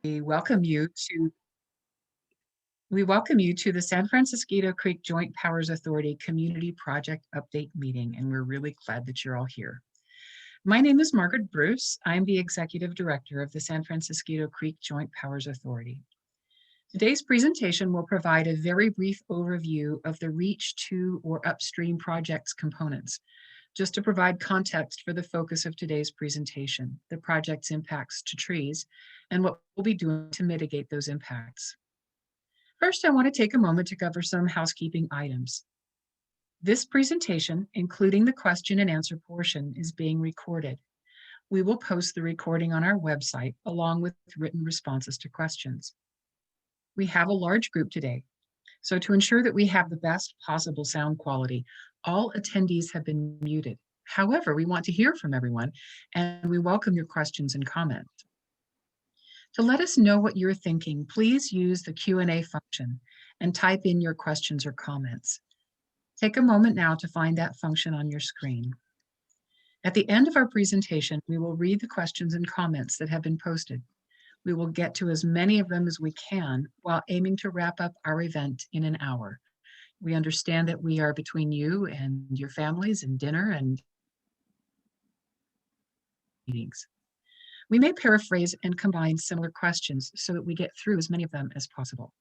We welcome you to the San Francisquito Creek Joint Powers Authority Community Project Update Meeting, and we're really glad that you're all here. My name is Margaret Bruce. I'm the Executive Director of the San Francisquito Creek Joint Powers Authority. Today's presentation will provide a very brief overview of the Reach to or Upstream project's components, just to provide context for the focus of today's presentation, the project's impacts to trees, and what we'll be doing to mitigate those impacts. First, I want to take a moment to cover some housekeeping items. This presentation, including the question and answer portion, is being recorded. We will post the recording on our website along with written responses to questions. We have a large group today, so to ensure that we have the best possible sound quality, all attendees have been muted. However, we want to hear from everyone, and we welcome your questions and comments. To let us know what you're thinking, please use the Q&A function and type in your questions or comments. Take a moment now to find that function on your screen. At the end of our presentation, we will read the questions and comments that have been posted. We will get to as many of them as we can while aiming to wrap up our event in an hour. We understand that we are between you and your families and dinner and meetings. We may paraphrase and combine similar questions so that we get through as many of them as possible.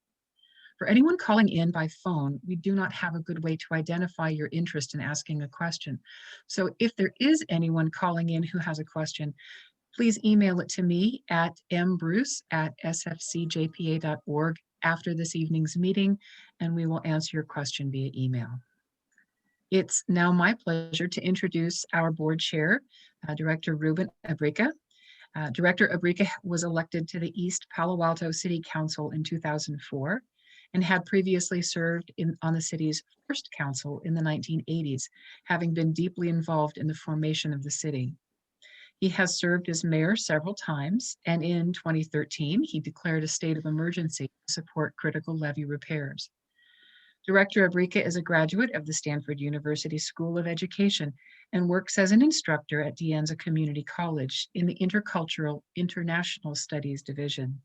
For anyone calling in by phone, we do not have a good way to identify your interest in asking a question. So if there is anyone calling in who has a question, please email it to me at mbruce@sfcjpa.org after this evening's meeting, and we will answer your question via email. It's now my pleasure to introduce our board chair, Director Ruben Abrica. Director Abrica was elected to the East Palo Alto City Council in 2004 and had previously served on the city's first council in the 1980s, having been deeply involved in the formation of the city. He has served as mayor several times, and in 2013, he declared a state of emergency to support critical levee repairs. Director Abrica is a graduate of the Stanford University School of Education and works as an instructor at De Anza Community College in the Intercultural International Studies Division.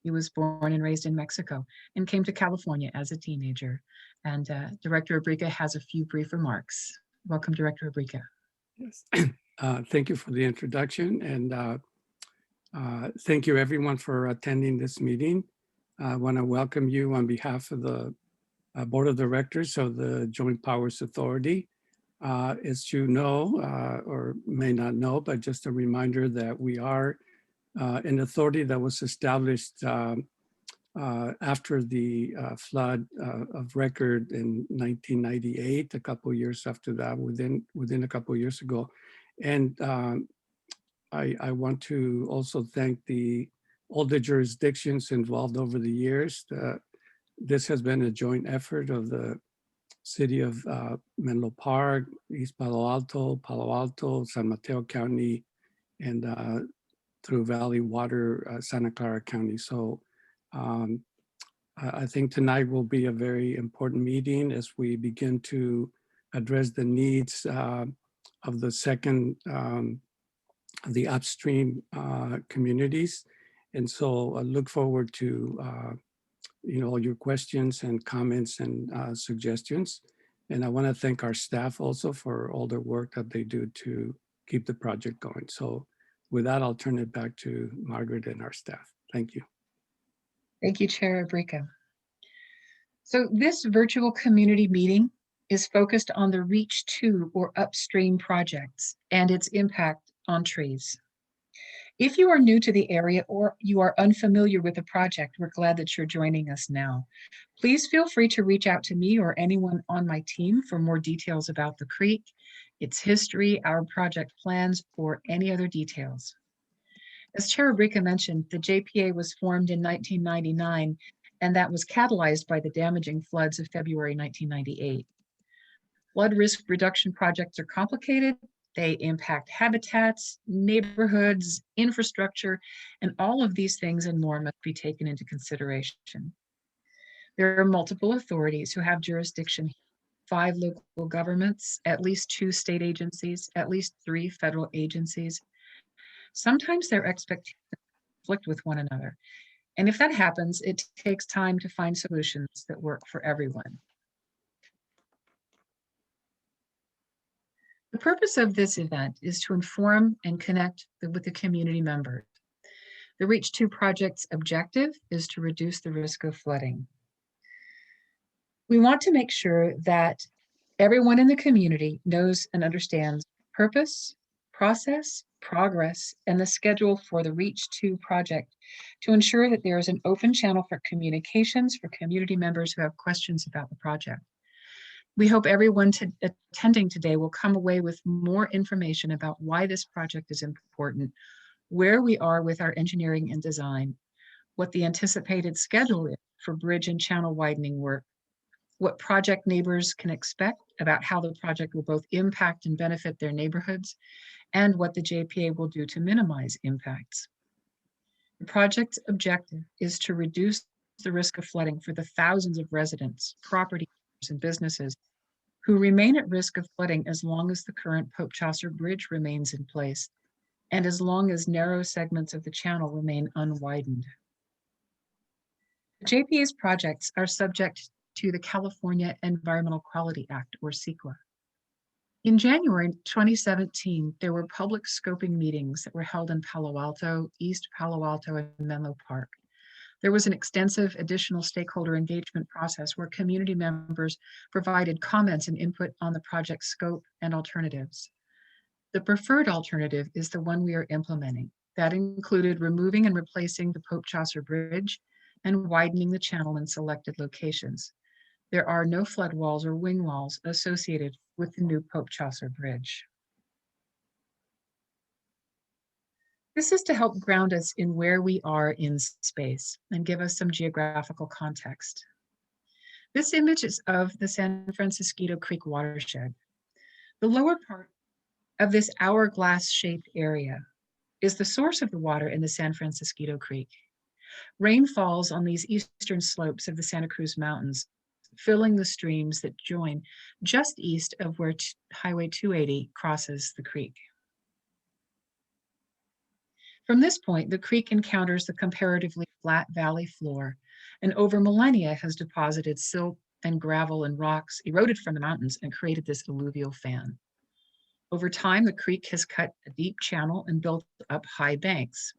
He was born and raised in Mexico and came to California as a teenager. And Director Abrica has a few brief remarks. Welcome, Director Abrica. Yes. Thank you for the introduction, and thank you everyone for attending this meeting. I want to welcome you on behalf of the Board of Directors of the Joint Powers Authority. As you know, or may not know, but just a reminder that we are an authority that was established after the flood of record in 1998, a couple of years after that, within a couple of years ago. And I want to also thank all the jurisdictions involved over the years. This has been a joint effort of the city of Menlo Park, East Palo Alto, San Mateo County, and through Valley Water, Santa Clara County. So I think tonight will be a very important meeting as we begin to address the needs of the the upstream communities. And so I look forward to all your questions and comments and suggestions. And I want to thank our staff also for all the work that they do to keep the project going. So with that, I'll turn it back to Margaret and our staff. Thank you. Thank you, Chair Abrica. So this virtual community meeting is focused on the Reach to or Upstream projects and its impact on trees. If you are new to the area or you are unfamiliar with the project, we're glad that you're joining us now. Please feel free to reach out to me or anyone on my team for more details about the creek, its history, our project plans, or any other details. As Chair Abrica mentioned, the JPA was formed in 1999, and that was catalyzed by the damaging floods of February 1998. Flood risk reduction projects are complicated. They impact habitats, neighborhoods, infrastructure, and all of these things and more must be taken into consideration. There are multiple authorities who have jurisdiction: 5 local governments, at least 2 state agencies, at least 3 federal agencies. Sometimes their expectations conflict with one another, And if that happens, it takes time to find solutions that work for everyone. The purpose of this event is to inform and connect with the community members. The Reach 2 project's objective is to reduce the risk of flooding. We want to make sure that everyone in the community knows and understands purpose, process, progress, and the schedule for the Reach 2 project to ensure that there is an open channel for communications for community members who have questions about the project. We hope everyone attending today will come away with more information about why this project is important, where we are with our engineering and design, what the anticipated schedule is for bridge and channel widening work, what project neighbors can expect about how the project will both impact and benefit their neighborhoods, and what the JPA will do to minimize impacts. The project's objective is to reduce the risk of flooding for the thousands of residents, property owners, and businesses who remain at risk of flooding as long as the current Pope Chaucer Bridge remains in place, and as long as narrow segments of the channel remain unwidened. The JPA's projects are subject to the California Environmental Quality Act, or CEQA. In January 2017, there were public scoping meetings that were held in Palo Alto, East Palo Alto, and Menlo Park. There was an extensive additional stakeholder engagement process where community members provided comments and input on the project scope and alternatives. The preferred alternative is the one we are implementing. That included removing and replacing the Pope Chaucer Bridge and widening the channel in selected locations. There are no flood walls or wing walls associated with the new Pope Chaucer Bridge. This is to help ground us in where we are in space and give us some geographical context. This image is of the San Francisquito Creek watershed. The lower part of this hourglass-shaped area is the source of the water in the San Francisquito Creek. Rain falls on these eastern slopes of the Santa Cruz Mountains, filling the streams that join just east of where Highway 280 crosses the creek. From this point, the creek encounters the comparatively flat valley floor, and over millennia has deposited silt and gravel and rocks eroded from the mountains and created this alluvial fan. Over time, the creek has cut a deep channel and built up high banks.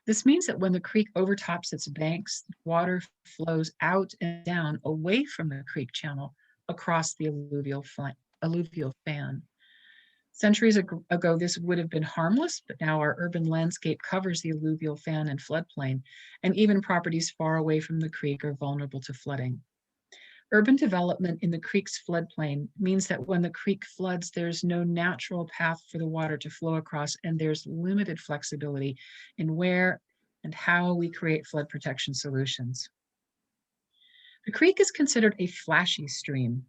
This means that when the creek overtops its banks, water flows out and down away from the creek channel across the alluvial fan. Centuries ago, this would have been harmless, but now our urban landscape covers the alluvial fan and floodplain, and even properties far away from the creek are vulnerable to flooding. Urban development in the creek's floodplain means that when the creek floods, there's no natural path for the water to flow across, and there's limited flexibility in where and how we create flood protection solutions. The creek is considered a flashy stream,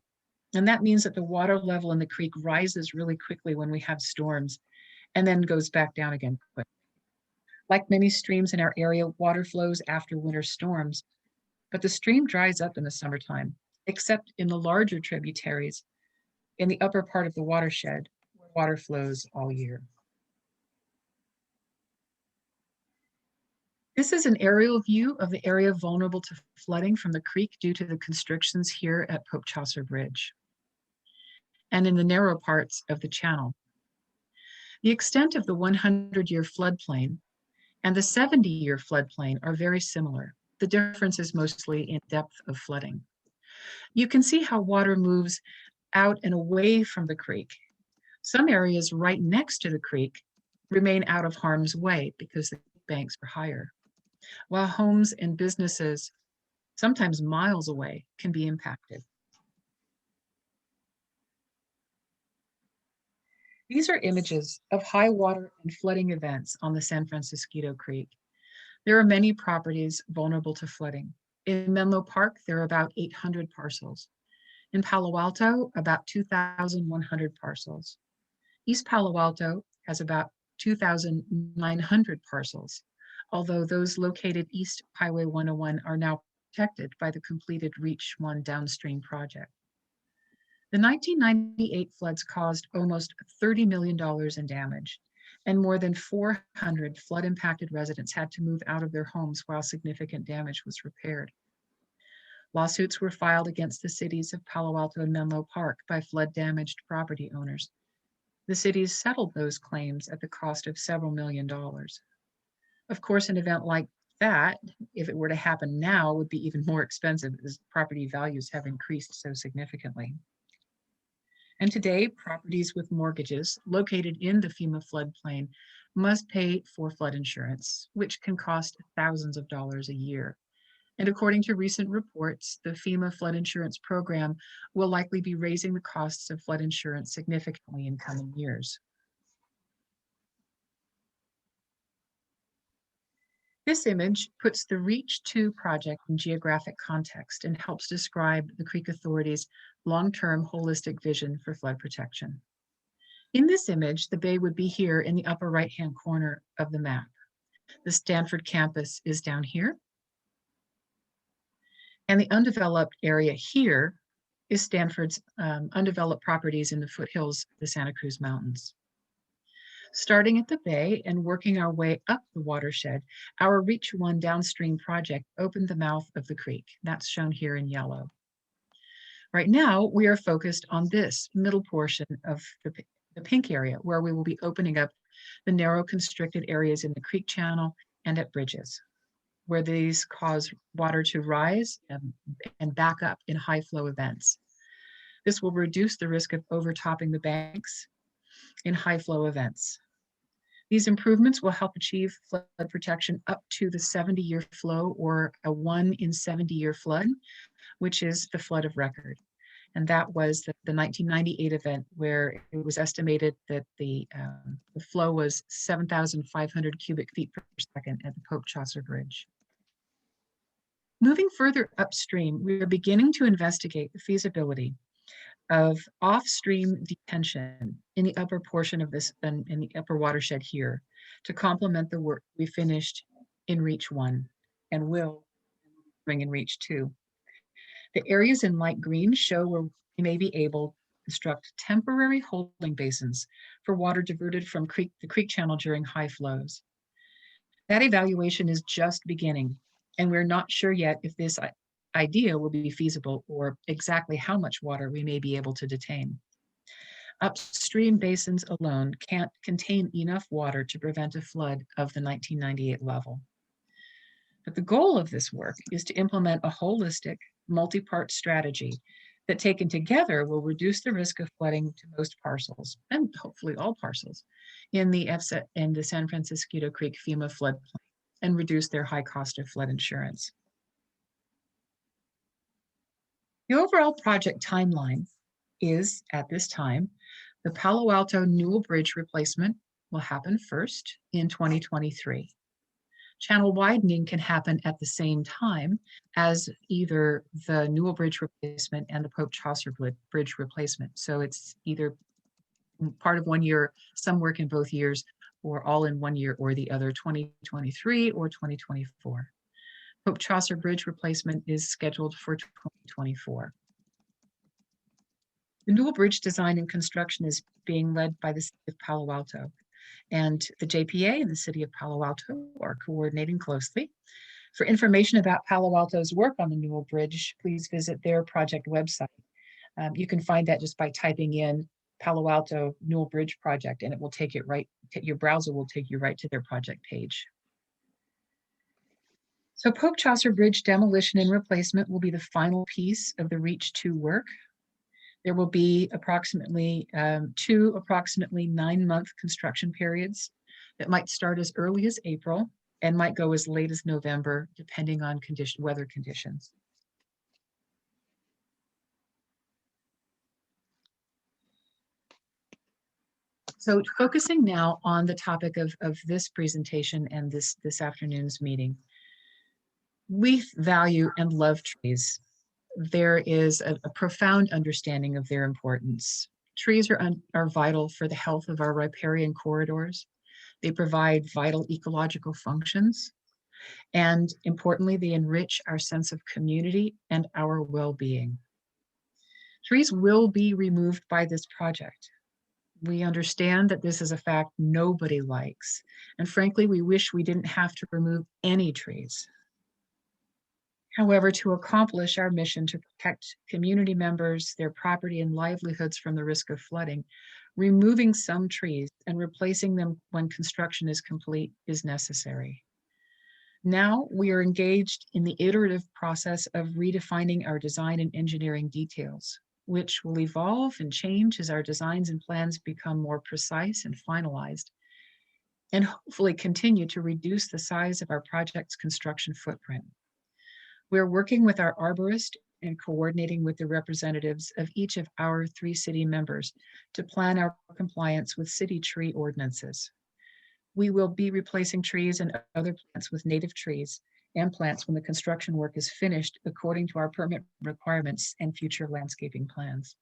and that means that the water level in the creek rises really quickly when we have storms and then goes back down again quickly. Like many streams in our area, water flows after winter storms, but the stream dries up in the summertime, except in the larger tributaries in the upper part of the watershed, where water flows all year. This is an aerial view of the area vulnerable to flooding from the creek due to the constrictions here at Pope Chaucer Bridge and in the narrow parts of the channel. The extent of the 100-year floodplain and the 70-year floodplain are very similar. The difference is mostly in depth of flooding. You can see how water moves out and away from the creek. Some areas right next to the creek remain out of harm's way because the banks are higher, while homes and businesses, sometimes miles away, can be impacted. These are images of high water and flooding events on the San Francisquito Creek. There are many properties vulnerable to flooding. In Menlo Park, there are about 800 parcels. In Palo Alto, about 2,100 parcels. East Palo Alto has about 2,900 parcels, although those located east of Highway 101 are now protected by the completed Reach 1 downstream project. The 1998 floods caused almost $30 million in damage, and more than 400 flood-impacted residents had to move out of their homes while significant damage was repaired. Lawsuits were filed against the cities of Palo Alto and Menlo Park by flood-damaged property owners. The cities settled those claims at the cost of several $millions. Of course, an event like that, if it were to happen now, would be even more expensive as property values have increased so significantly. And today, properties with mortgages located in the FEMA floodplain must pay for flood insurance, which can cost thousands of dollars a year. And according to recent reports, the FEMA flood insurance program will likely be raising the costs of flood insurance significantly in coming years. This image puts the REACH 2 project in geographic context and helps describe the Creek Authority's long-term holistic vision for flood protection. In this image, the bay would be here in the upper right-hand corner of the map. The Stanford campus is down here. And the undeveloped area here is Stanford's undeveloped properties in the foothills of the Santa Cruz Mountains. Starting at the bay and working our way up the watershed, our REACH 1 downstream project opened the mouth of the creek. That's shown here in yellow. Right now, we are focused on this middle portion of the pink area, where we will be opening up the narrow constricted areas in the creek channel and at bridges, where these cause water to rise and back up in high flow events. This will reduce the risk of overtopping the banks in high flow events. These improvements will help achieve flood protection up to the 70-year flow, or a 1 in 70-year flood, which is the flood of record. And that was the 1998 event, where it was estimated that the flow was 7,500 cubic feet per second at the Pope Chaucer Bridge. Moving further upstream, we are beginning to investigate the feasibility of off-stream detention in the upper portion of this, in the upper watershed here, to complement the work we finished in REACH 1 and will bring in REACH 2. The areas in light green show where we may be able to construct temporary holding basins for water diverted from the creek channel during high flows. That evaluation is just beginning, and we're not sure yet if this idea will be feasible or exactly how much water we may be able to detain. Upstream basins alone can't contain enough water to prevent a flood of the 1998 level. But the goal of this work is to implement a holistic, multi-part strategy that, taken together, will reduce the risk of flooding to most parcels, and hopefully all parcels, in the San Francisquito Creek FEMA floodplain, and reduce their high cost of flood insurance. The overall project timeline is, at this time, the Palo Alto Newell Bridge replacement will happen first in 2023. Channel widening can happen at the same time as either the Newell Bridge replacement and the Pope Chaucer Bridge replacement. So it's either part of 1 year, some work in both years, or all in 1 year or the other, 2023 or 2024. Pope Chaucer Bridge replacement is scheduled for 2024. The Newell Bridge design and construction is being led by the City of Palo Alto, and the JPA and the City of Palo Alto are coordinating closely. For information about Palo Alto's work on the Newell Bridge, please visit their project website. You can find that just by typing in Palo Alto Newell Bridge project, and it will take it right, your browser will take you right to their project page. So Pope Chaucer Bridge demolition and replacement will be the final piece of the REACH 2 work. There will be approximately 2 9-month construction periods that might start as early as April and might go as late as November, depending on weather conditions. So focusing now on the topic of this presentation and this afternoon's meeting. We value and love trees. There is a profound understanding of their importance. Trees are vital for the health of our riparian corridors. They provide vital ecological functions. And importantly, they enrich our sense of community and our well-being. Trees will be removed by this project. We understand that this is a fact nobody likes, and frankly, we wish we didn't have to remove any trees. However, to accomplish our mission to protect community members, their property and livelihoods from the risk of flooding, removing some trees and replacing them when construction is complete is necessary. Now we are engaged in the iterative process of redefining our design and engineering details, which will evolve and change as our designs and plans become more precise and finalized, and hopefully continue to reduce the size of our project's construction footprint. We're working with our arborist and coordinating with the representatives of each of our 3 city members to plan our compliance with city tree ordinances. We will be replacing trees and other plants with native trees and plants when the construction work is finished according to our permit requirements and future landscaping plans.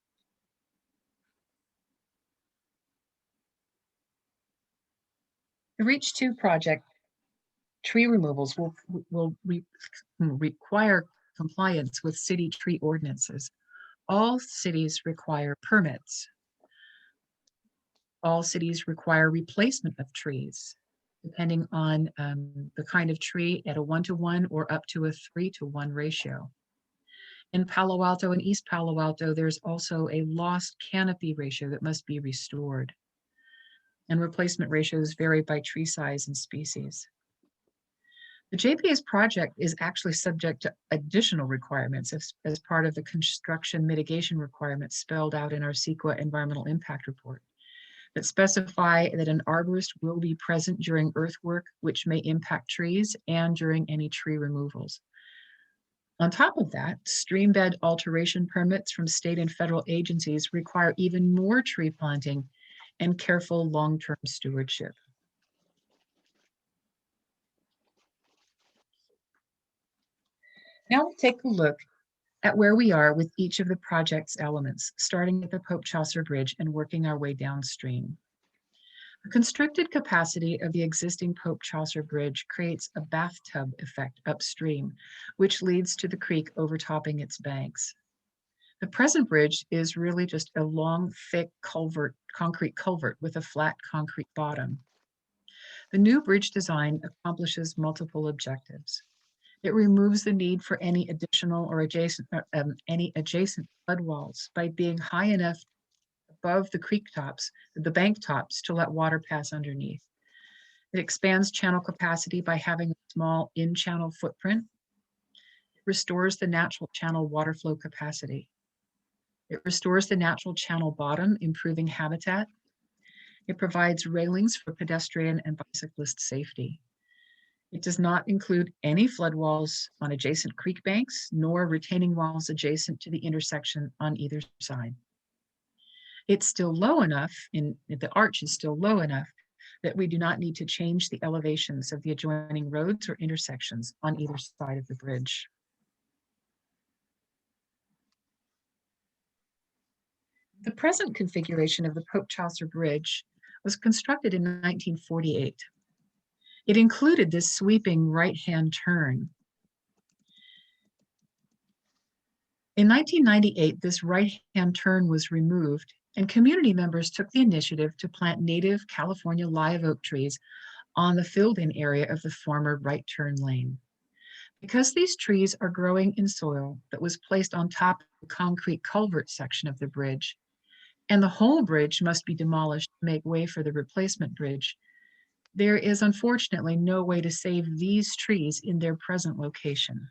The Reach 2 project tree removals will require compliance with city tree ordinances. All cities require permits. All cities require replacement of trees, depending on the kind of tree at a 1-to-1 or up to a 3-to-1 ratio. In Palo Alto and East Palo Alto, there's also a lost canopy ratio that must be restored. And replacement ratios vary by tree size and species. The JPA's project is actually subject to additional requirements as part of the construction mitigation requirements spelled out in our CEQA environmental impact report that specify that an arborist will be present during earthwork, which may impact trees, and during any tree removals. On top of that, stream bed alteration permits from state and federal agencies require even more tree planting and careful long-term stewardship. Now we'll take a look at where we are with each of the project's elements, starting at the Pope Chaucer Bridge and working our way downstream. The constricted capacity of the existing Pope Chaucer Bridge creates a bathtub effect upstream, which leads to the creek overtopping its banks. The present bridge is really just a long, thick concrete culvert with a flat concrete bottom. The new bridge design accomplishes multiple objectives. It removes the need for any additional or adjacent flood walls by being high enough above the creek tops, the bank tops, to let water pass underneath. It expands channel capacity by having a small in-channel footprint. It restores the natural channel water flow capacity. It restores the natural channel bottom, improving habitat. It provides railings for pedestrian and bicyclist safety. It does not include any flood walls on adjacent creek banks, nor retaining walls adjacent to the intersection on either side. It's still low enough, the arch is still low enough that we do not need to change the elevations of the adjoining roads or intersections on either side of the bridge. The present configuration of the Pope Chaucer Bridge was constructed in 1948. It included this sweeping right-hand turn. In 1998, this right-hand turn was removed, and community members took the initiative to plant native California live oak trees on the filled-in area of the former right turn lane. Because these trees are growing in soil that was placed on top of the concrete culvert section of the bridge, and the whole bridge must be demolished to make way for the replacement bridge, there is unfortunately no way to save these trees in their present location.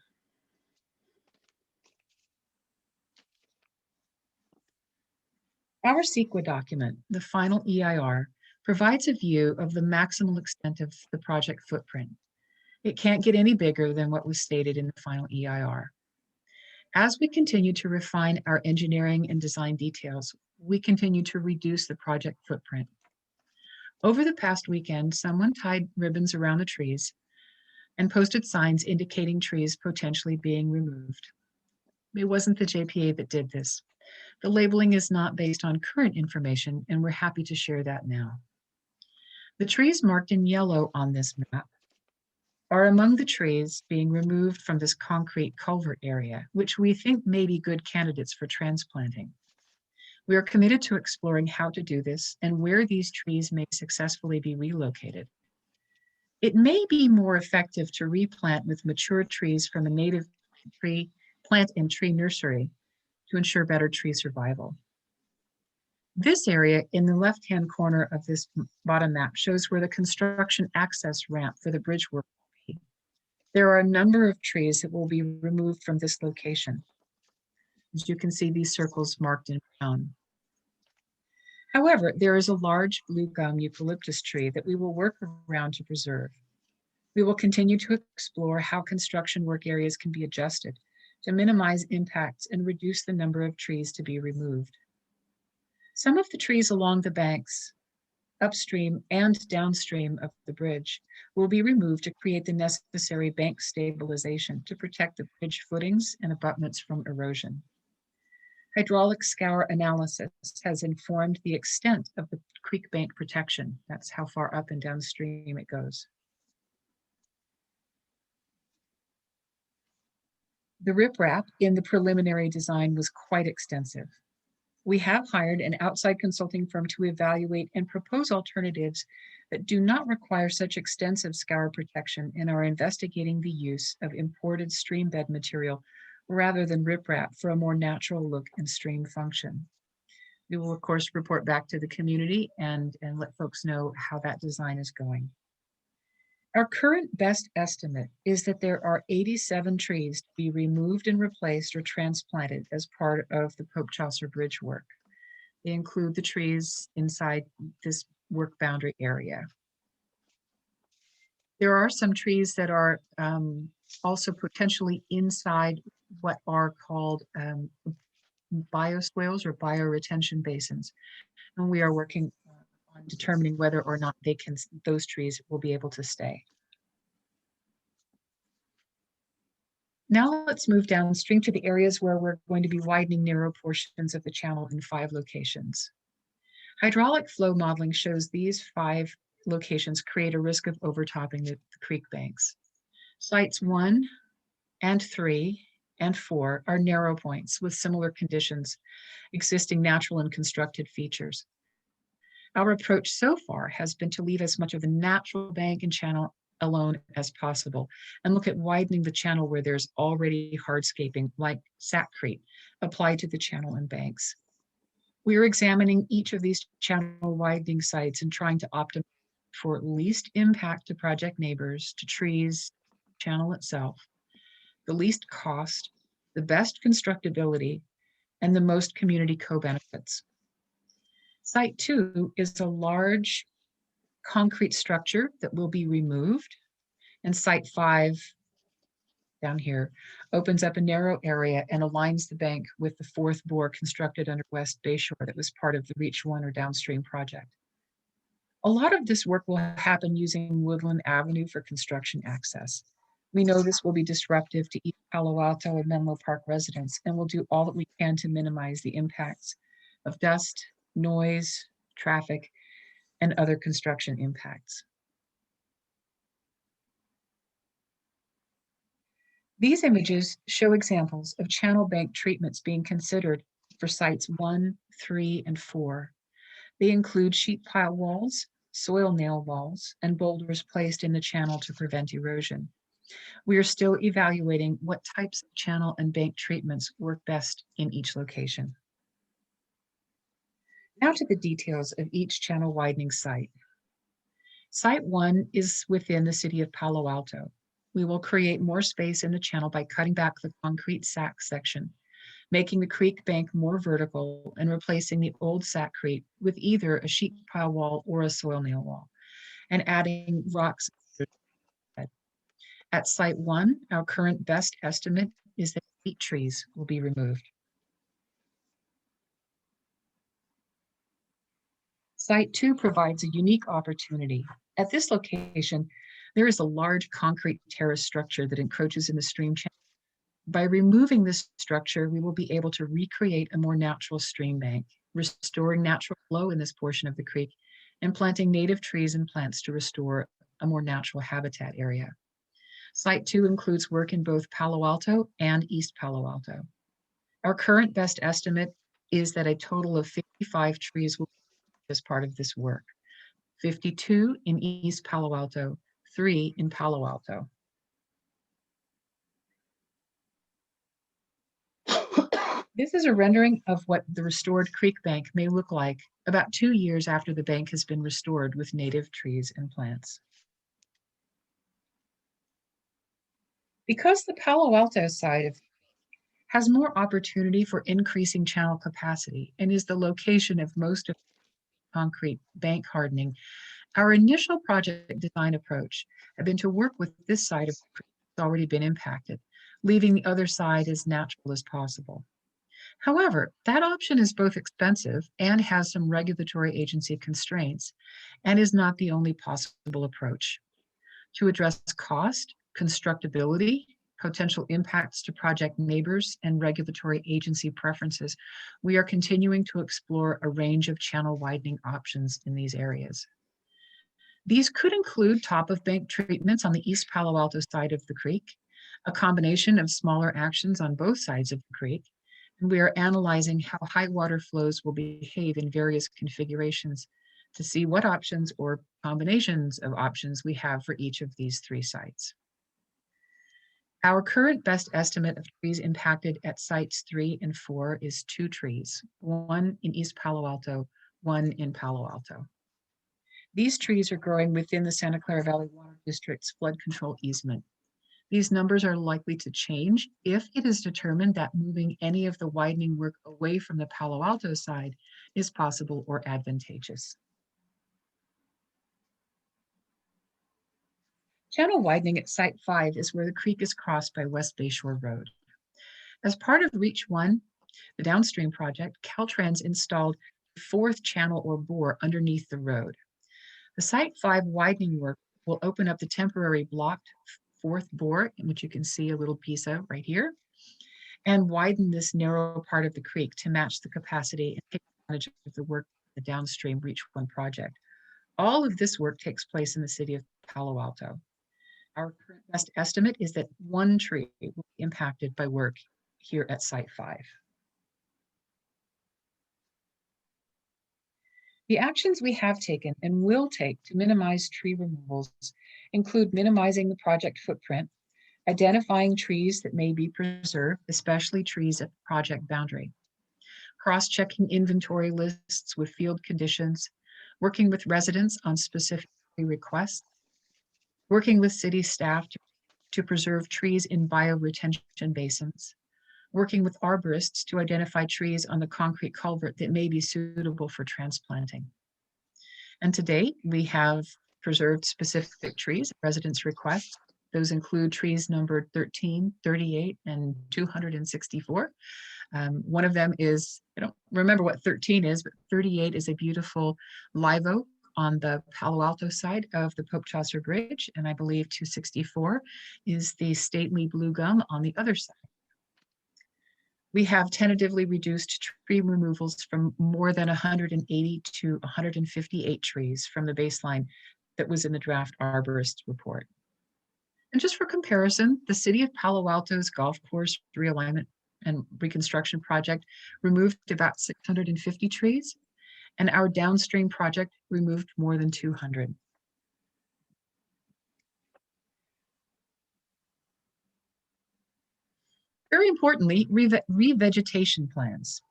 Our CEQA document, the final EIR, provides a view of the maximal extent of the project footprint. It can't get any bigger than what was stated in the final EIR. As we continue to refine our engineering and design details, we continue to reduce the project footprint. Over the past weekend, someone tied ribbons around the trees and posted signs indicating trees potentially being removed. It wasn't the JPA that did this. The labeling is not based on current information, and we're happy to share that now. The trees marked in yellow on this map are among the trees being removed from this concrete culvert area, which we think may be good candidates for transplanting. We are committed to exploring how to do this and where these trees may successfully be relocated. It may be more effective to replant with mature trees from a native tree plant and tree nursery to ensure better tree survival. This area in the left-hand corner of this bottom map shows where the construction access ramp for the bridge work will be. There are a number of trees that will be removed from this location. As you can see, these circles marked in brown. However, there is a large blue gum eucalyptus tree that we will work around to preserve. We will continue to explore how construction work areas can be adjusted to minimize impacts and reduce the number of trees to be removed. Some of the trees along the banks, upstream and downstream of the bridge, will be removed to create the necessary bank stabilization to protect the bridge footings and abutments from erosion. Hydraulic scour analysis has informed the extent of the creek bank protection. That's how far up and downstream it goes. The riprap in the preliminary design was quite extensive. We have hired an outside consulting firm to evaluate and propose alternatives that do not require such extensive scour protection and are investigating the use of imported stream bed material rather than riprap for a more natural look and stream function. We will, of course, report back to the community and let folks know how that design is going. Our current best estimate is that there are 87 trees to be removed and replaced or transplanted as part of the Pope Chaucer Bridge work. They include the trees inside this work boundary area. There are some trees that are also potentially inside what are called bioswales or bioretention basins. And we are working on determining whether or not those trees will be able to stay. Now let's move downstream to the areas where we're going to be widening narrow portions of the channel in 5 locations. Hydraulic flow modeling shows these 5 locations create a risk of overtopping the creek banks. Sites 1 and 3 and 4 are narrow points with similar conditions, existing natural and constructed features. Our approach so far has been to leave as much of the natural bank and channel alone as possible and look at widening the channel where there's already hardscaping like sackcrete applied to the channel and banks. We are examining each of these channel widening sites and trying to optimize for least impact to project neighbors, to trees, channel itself, the least cost, the best constructability, and the most community co-benefits. Site 2 is a large concrete structure that will be removed, and Site 5 down here opens up a narrow area and aligns the bank with the 4th bore constructed under West Bayshore that was part of the Reach 1 or downstream project. A lot of this work will happen using Woodland Avenue for construction access. We know this will be disruptive to East Palo Alto and Menlo Park residents, and we'll do all that we can to minimize the impacts of dust, noise, traffic, and other construction impacts. These images show examples of channel bank treatments being considered for sites 1, 3, and 4. They include sheet pile walls, soil nail walls, and boulders placed in the channel to prevent erosion. We are still evaluating what types of channel and bank treatments work best in each location. Now to the details of each channel widening site. Site 1 is within the city of Palo Alto. We will create more space in the channel by cutting back the concrete sack section, making the creek bank more vertical and replacing the old sackcrete with either a sheet pile wall or a soil nail wall, and adding rocks. At Site 1, our current best estimate is that 8 trees will be removed. Site 2 provides a unique opportunity. At this location, there is a large concrete terrace structure that encroaches in the stream channel. By removing this structure, we will be able to recreate a more natural stream bank, restoring natural flow in this portion of the creek, and planting native trees and plants to restore a more natural habitat area. Site 2 includes work in both Palo Alto and East Palo Alto. Our current best estimate is that a total of 55 trees will be as part of this work. 52 in East Palo Alto, 3 in Palo Alto. This is a rendering of what the restored creek bank may look like about 2 years after the bank has been restored with native trees and plants. Because the Palo Alto side has more opportunity for increasing channel capacity and is the location of most of the concrete bank hardening, our initial project design approach had been to work with this side of the creek that's already been impacted, leaving the other side as natural as possible. However, that option is both expensive and has some regulatory agency constraints and is not the only possible approach. To address cost, constructability, potential impacts to project neighbors, and regulatory agency preferences, we are continuing to explore a range of channel widening options in these areas. These could include top-of-bank treatments on the East Palo Alto side of the creek, a combination of smaller actions on both sides of the creek, and we are analyzing how high water flows will behave in various configurations to see what options or combinations of options we have for each of these 3 sites. Our current best estimate of trees impacted at sites 3 and 4 is 2 trees, 1 in East Palo Alto, 1 in Palo Alto. These trees are growing within the Santa Clara Valley Water District's flood control easement. These numbers are likely to change if it is determined that moving any of the widening work away from the Palo Alto side is possible or advantageous. Channel widening at Site 5 is where the creek is crossed by West Bayshore Road. As part of Reach 1, the downstream project, Caltrans installed a 4th channel or bore underneath the road. The Site 5 widening work will open up the temporary blocked 4th bore, which you can see a little piece of right here, and widen this narrow part of the creek to match the capacity and take advantage of the work of the downstream Reach 1 project. All of this work takes place in the city of Palo Alto. Our current best estimate is that 1 tree will be impacted by work here at Site 5. The actions we have taken and will take to minimize tree removals include minimizing the project footprint, identifying trees that may be preserved, especially trees at the project boundary, cross-checking inventory lists with field conditions, working with residents on specific requests, working with city staff to preserve trees in bioretention basins, working with arborists to identify trees on the concrete culvert that may be suitable for transplanting. And to date, we have preserved specific trees at residents' requests. Those include trees numbered 13, 38, and 264. One of them is, I don't remember what 13 is, but 38 is a beautiful live oak on the Palo Alto side of the Pope Chaucer Bridge, and I believe 264 is the stately blue gum on the other side. We have tentatively reduced tree removals from more than 180 to 158 trees from the baseline that was in the draft Arborist Report. And just for comparison, the city of Palo Alto's golf course realignment and reconstruction project removed about 650 trees, and our downstream project removed more than 200. Very importantly, revegetation plans.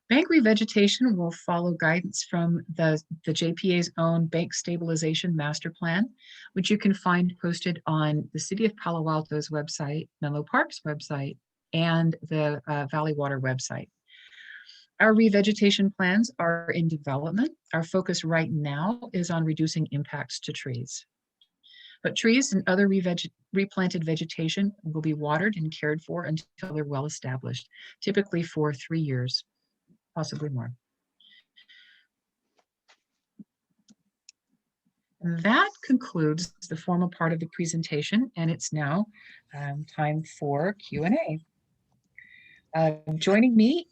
Bank revegetation will follow guidance from the JPA's own Bank Stabilization Master Plan, which you can find posted on the City of Palo Alto's website, Menlo Park's website, and the Valley Water website. Our revegetation plans are in development. Our focus right now is on reducing impacts to trees. But trees and other replanted vegetation will be watered and cared for until they're well established, typically for 3 years, possibly more. And that concludes the formal part of the presentation, and it's now time for Q&A. Joining me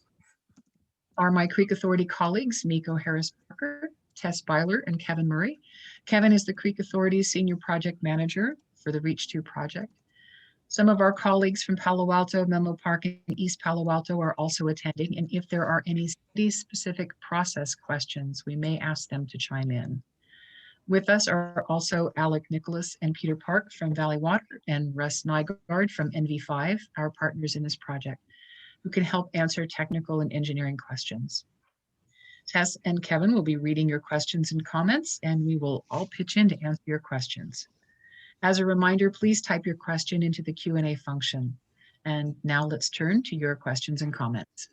are my Creek Authority colleagues, Miko Harris-Parker, Tess Byler, and Kevin Murray. Kevin is the Creek Authority's Senior Project Manager for the Reach 2 project. Some of our colleagues from Palo Alto, Menlo Park, and East Palo Alto are also attending, and if there are any city-specific process questions, we may ask them to chime in. With us are also Alec Nicholas and Peter Park from Valley Water and Russ Nygaard from NV5, our partners in this project, who can help answer technical and engineering questions. Tess and Kevin will be reading your questions and comments, and we will all pitch in to answer your questions. As a reminder, please type your question into the Q&A function. And now let's turn to your questions and comments.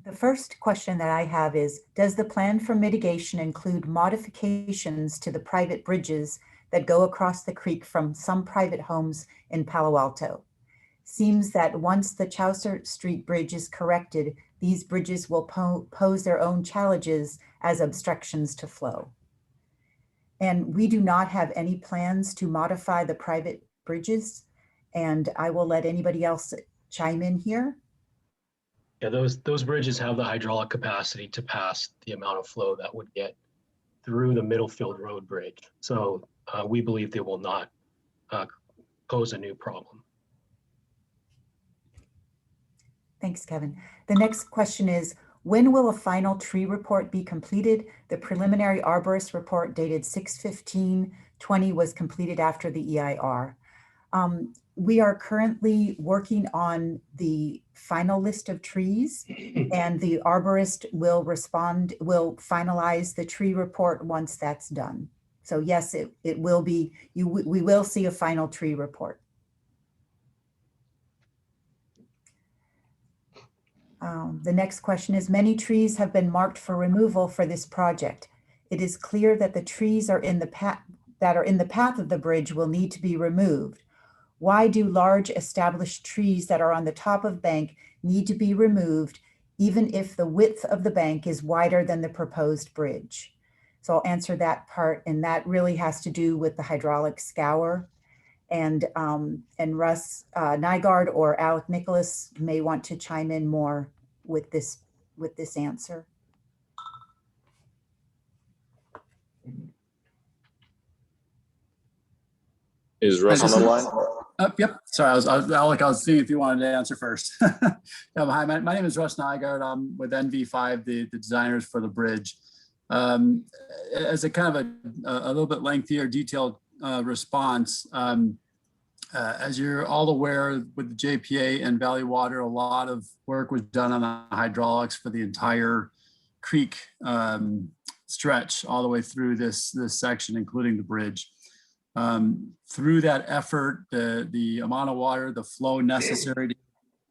The first question that I have is, does the plan for mitigation include modifications to the private bridges that go across the creek from some private homes in Palo Alto? Seems that once the Chaucer Street Bridge is corrected, these bridges will pose their own challenges as obstructions to flow. And we do not have any plans to modify the private bridges. And I will let anybody else chime in here. Yeah, those bridges have the hydraulic capacity to pass the amount of flow that would get through the Middlefield Road Bridge. So we believe they will not pose a new problem. Thanks, Kevin. The next question is, when will a final tree report be completed? The preliminary Arborist Report dated 6/15/20 was completed after the EIR. We are currently working on the final list of trees, and the arborist will finalize the tree report once that's done. So yes, it will be, we will see a final tree report. The next question is, many trees have been marked for removal for this project. It is clear that the trees that are in the path of the bridge will need to be removed. Why do large established trees that are on the top of bank need to be removed, even if the width of the bank is wider than the proposed bridge? So I'll answer that part, and that really has to do with the hydraulic scour. And Russ Nygaard or Alec Nicholas may want to chime in more with this answer. Is Russ on the line? Yep. Sorry, Alec, I was seeing if you wanted to answer first. Hi, my name is Russ Nygaard. I'm with NV5, the designers for the bridge. As a kind of a little bit lengthier, detailed response, as you're all aware, with the JPA and Valley Water, a lot of work was done on the hydraulics for the entire creek stretch all the way through this section, including the bridge. Through that effort, the amount of water, the flow necessary to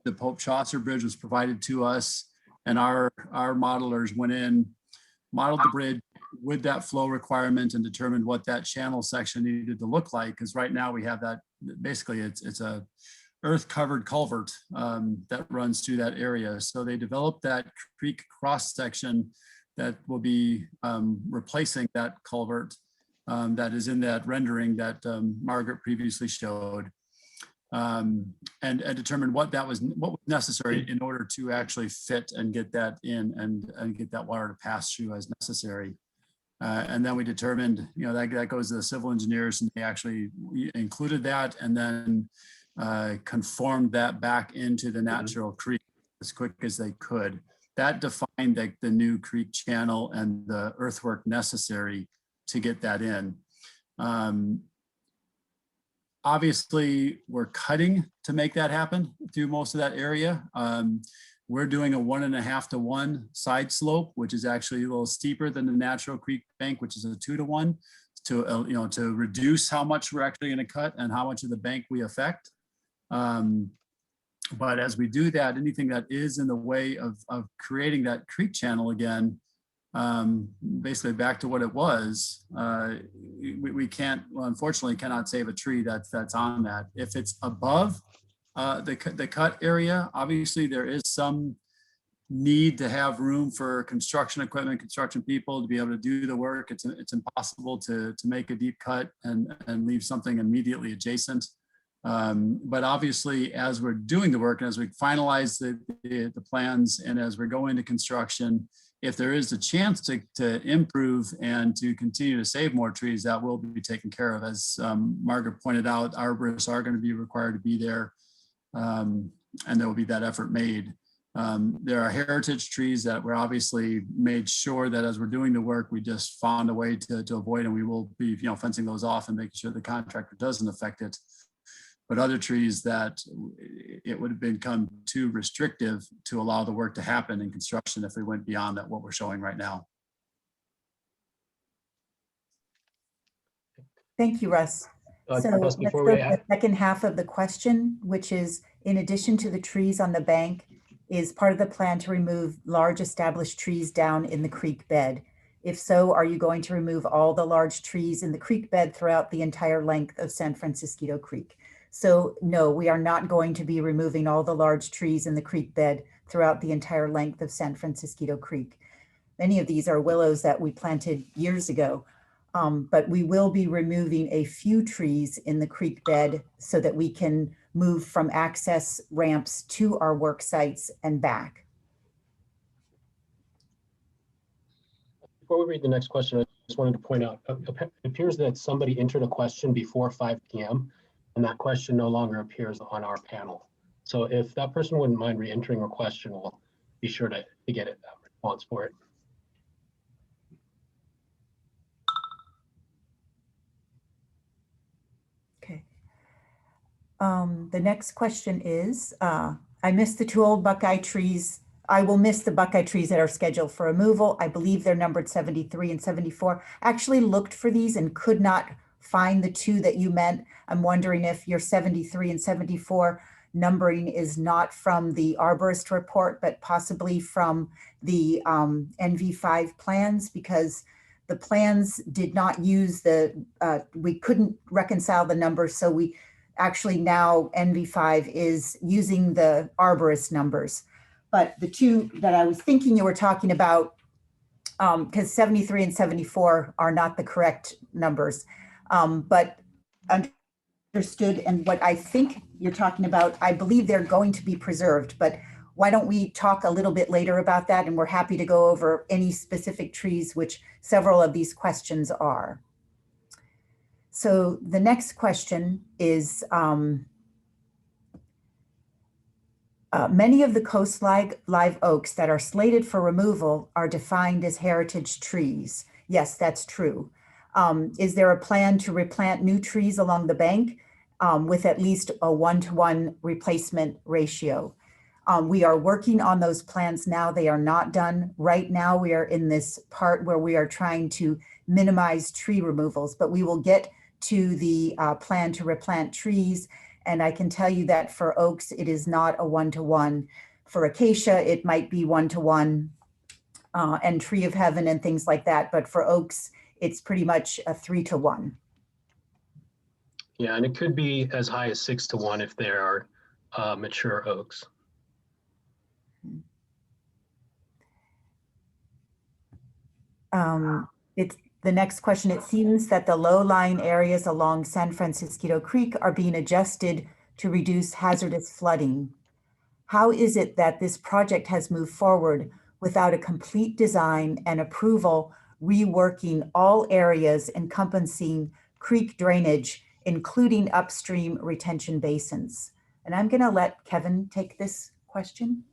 the Pope Chaucer Bridge was provided to us, and our modelers went in, modeled the bridge with that flow requirement and determined what that channel section needed to look like. Because right now we have that, basically it's a earth covered culvert that runs through that area. So they developed that creek cross section that will be replacing that culvert that is in that rendering that Margaret previously showed, and determined what was necessary in order to actually fit and get that in and get that water to pass through as necessary. And then we determined, that goes to the civil engineers, and they actually included that and then conformed that back into the natural creek as quick as they could. That defined the new creek channel and the earthwork necessary to get that in. Obviously, we're cutting to make that happen through most of that area. We're doing a 1.5 to 1 side slope, which is actually a little steeper than the natural creek bank, which is a 2 to 1, to reduce how much we're actually going to cut and how much of the bank we affect. But as we do that, anything that is in the way of creating that creek channel again, basically back to what it was, we can't, well, unfortunately cannot save a tree that's on that. If it's above the cut area, obviously there is some need to have room for construction equipment, construction people to be able to do the work. It's impossible to make a deep cut and leave something immediately adjacent. But obviously, as we're doing the work and as we finalize the plans and as we're going to construction, if there is a chance to improve and to continue to save more trees, that will be taken care of. As Margaret pointed out, arborists are going to be required to be there, and there will be that effort made. There are heritage trees that were obviously made sure that as we're doing the work, we just found a way to avoid, and we will be, fencing those off and making sure the contractor doesn't affect it. But other trees that it would have become too restrictive to allow the work to happen in construction if we went beyond that, what we're showing right now. Thank you, Russ. So Russ, let's before go we to add, the second half of the question, which is, in addition to the trees on the bank, is part of the plan to remove large established trees down in the creek bed? If so, are you going to remove all the large trees in the creek bed throughout the entire length of San Francisquito Creek? So no, we are not going to be removing all the large trees in the creek bed throughout the entire length of San Francisquito Creek. Many of these are willows that we planted years ago, but we will be removing a few trees in the creek bed so that we can move from access ramps to our work sites and back. before we read the next question, I just wanted to point out, it appears that somebody entered a question before 5 p.m. and that question no longer appears on our panel. So if that person wouldn't mind re-entering a question, we'll be sure to get a response for it. Okay. The next question is, I missed the 2 old Buckeye trees. I will miss the Buckeye trees that are scheduled for removal. I believe they're numbered 73 and 74. I actually looked for these and could not find the 2 that you meant. I'm wondering if your 73 and 74 numbering is not from the Arborist Report, but possibly from the NV5 plans, because the plans did not use we couldn't reconcile the numbers. So we actually now NV5 is using the Arborist numbers. But the 2 that I was thinking you were talking about, because 73 and 74 are not the correct numbers, but understood. And what I think you're talking about, I believe they're going to be preserved, but why don't we talk a little bit later about that? And we're happy to go over any specific trees, which several of these questions are. So the next question is, many of the coast live oaks that are slated for removal are defined as heritage trees. Yes, that's true. Is there a plan to replant new trees along the bank with at least a 1-to-1 replacement ratio? We are working on those plans now. They are not done. Right now, we are in this part where we are trying to minimize tree removals, but we will get to the plan to replant trees. And I can tell you that for oaks, it is not a 1-to-1. For acacia, it might be 1-to-1, and tree of heaven and things like that. But for oaks, it's pretty much a 3-to-1. Yeah, and it could be as high as 6-to-1 if there are mature oaks. It's the next question. It seems that the low-lying areas along San Francisquito Creek are being adjusted to reduce hazardous flooding. How is it that this project has moved forward without a complete design and approval, reworking all areas encompassing creek drainage, including upstream retention basins? And I'm going to let Kevin take this question.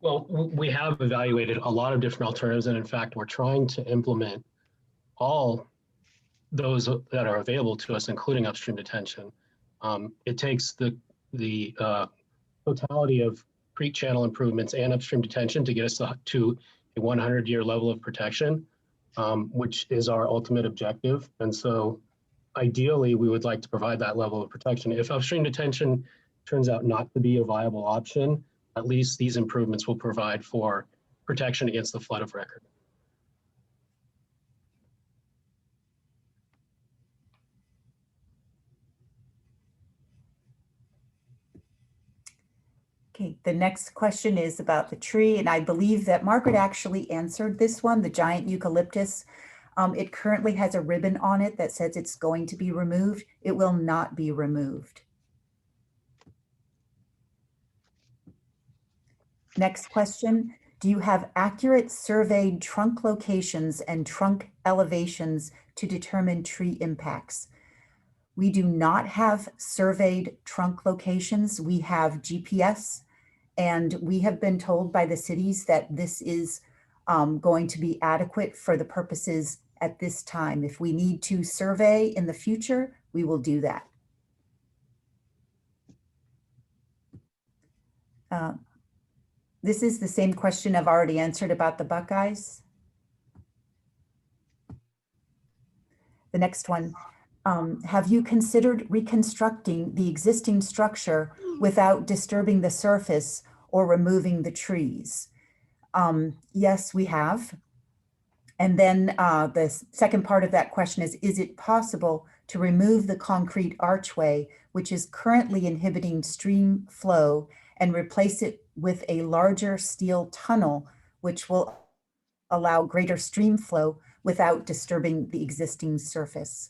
Well, we have evaluated a lot of different alternatives, and in fact, we're trying to implement all those that are available to us, including upstream detention. It takes the totality of creek channel improvements and upstream detention to get us to a 100-year level of protection, which is our ultimate objective. And so ideally, we would like to provide that level of protection. If upstream detention turns out not to be a viable option, at least these improvements will provide for protection against the flood of record. Okay, the next question is about the tree, and I believe that Margaret actually answered this one, the giant eucalyptus. It currently has a ribbon on it that says it's going to be removed. It will not be removed. Next question. Do you have accurate surveyed trunk locations and trunk elevations to determine tree impacts? We do not have surveyed trunk locations. We have GPS, and we have been told by the cities that this is going to be adequate for the purposes at this time. If we need to survey in the future, we will do that. This is the same question I've already answered about the Buckeyes. The next one, have you considered reconstructing the existing structure without disturbing the surface or removing the trees? Yes, we have. And then the second part of that question is it possible to remove the concrete archway, which is currently inhibiting stream flow, and replace it with a larger steel tunnel, which will allow greater stream flow without disturbing the existing surface?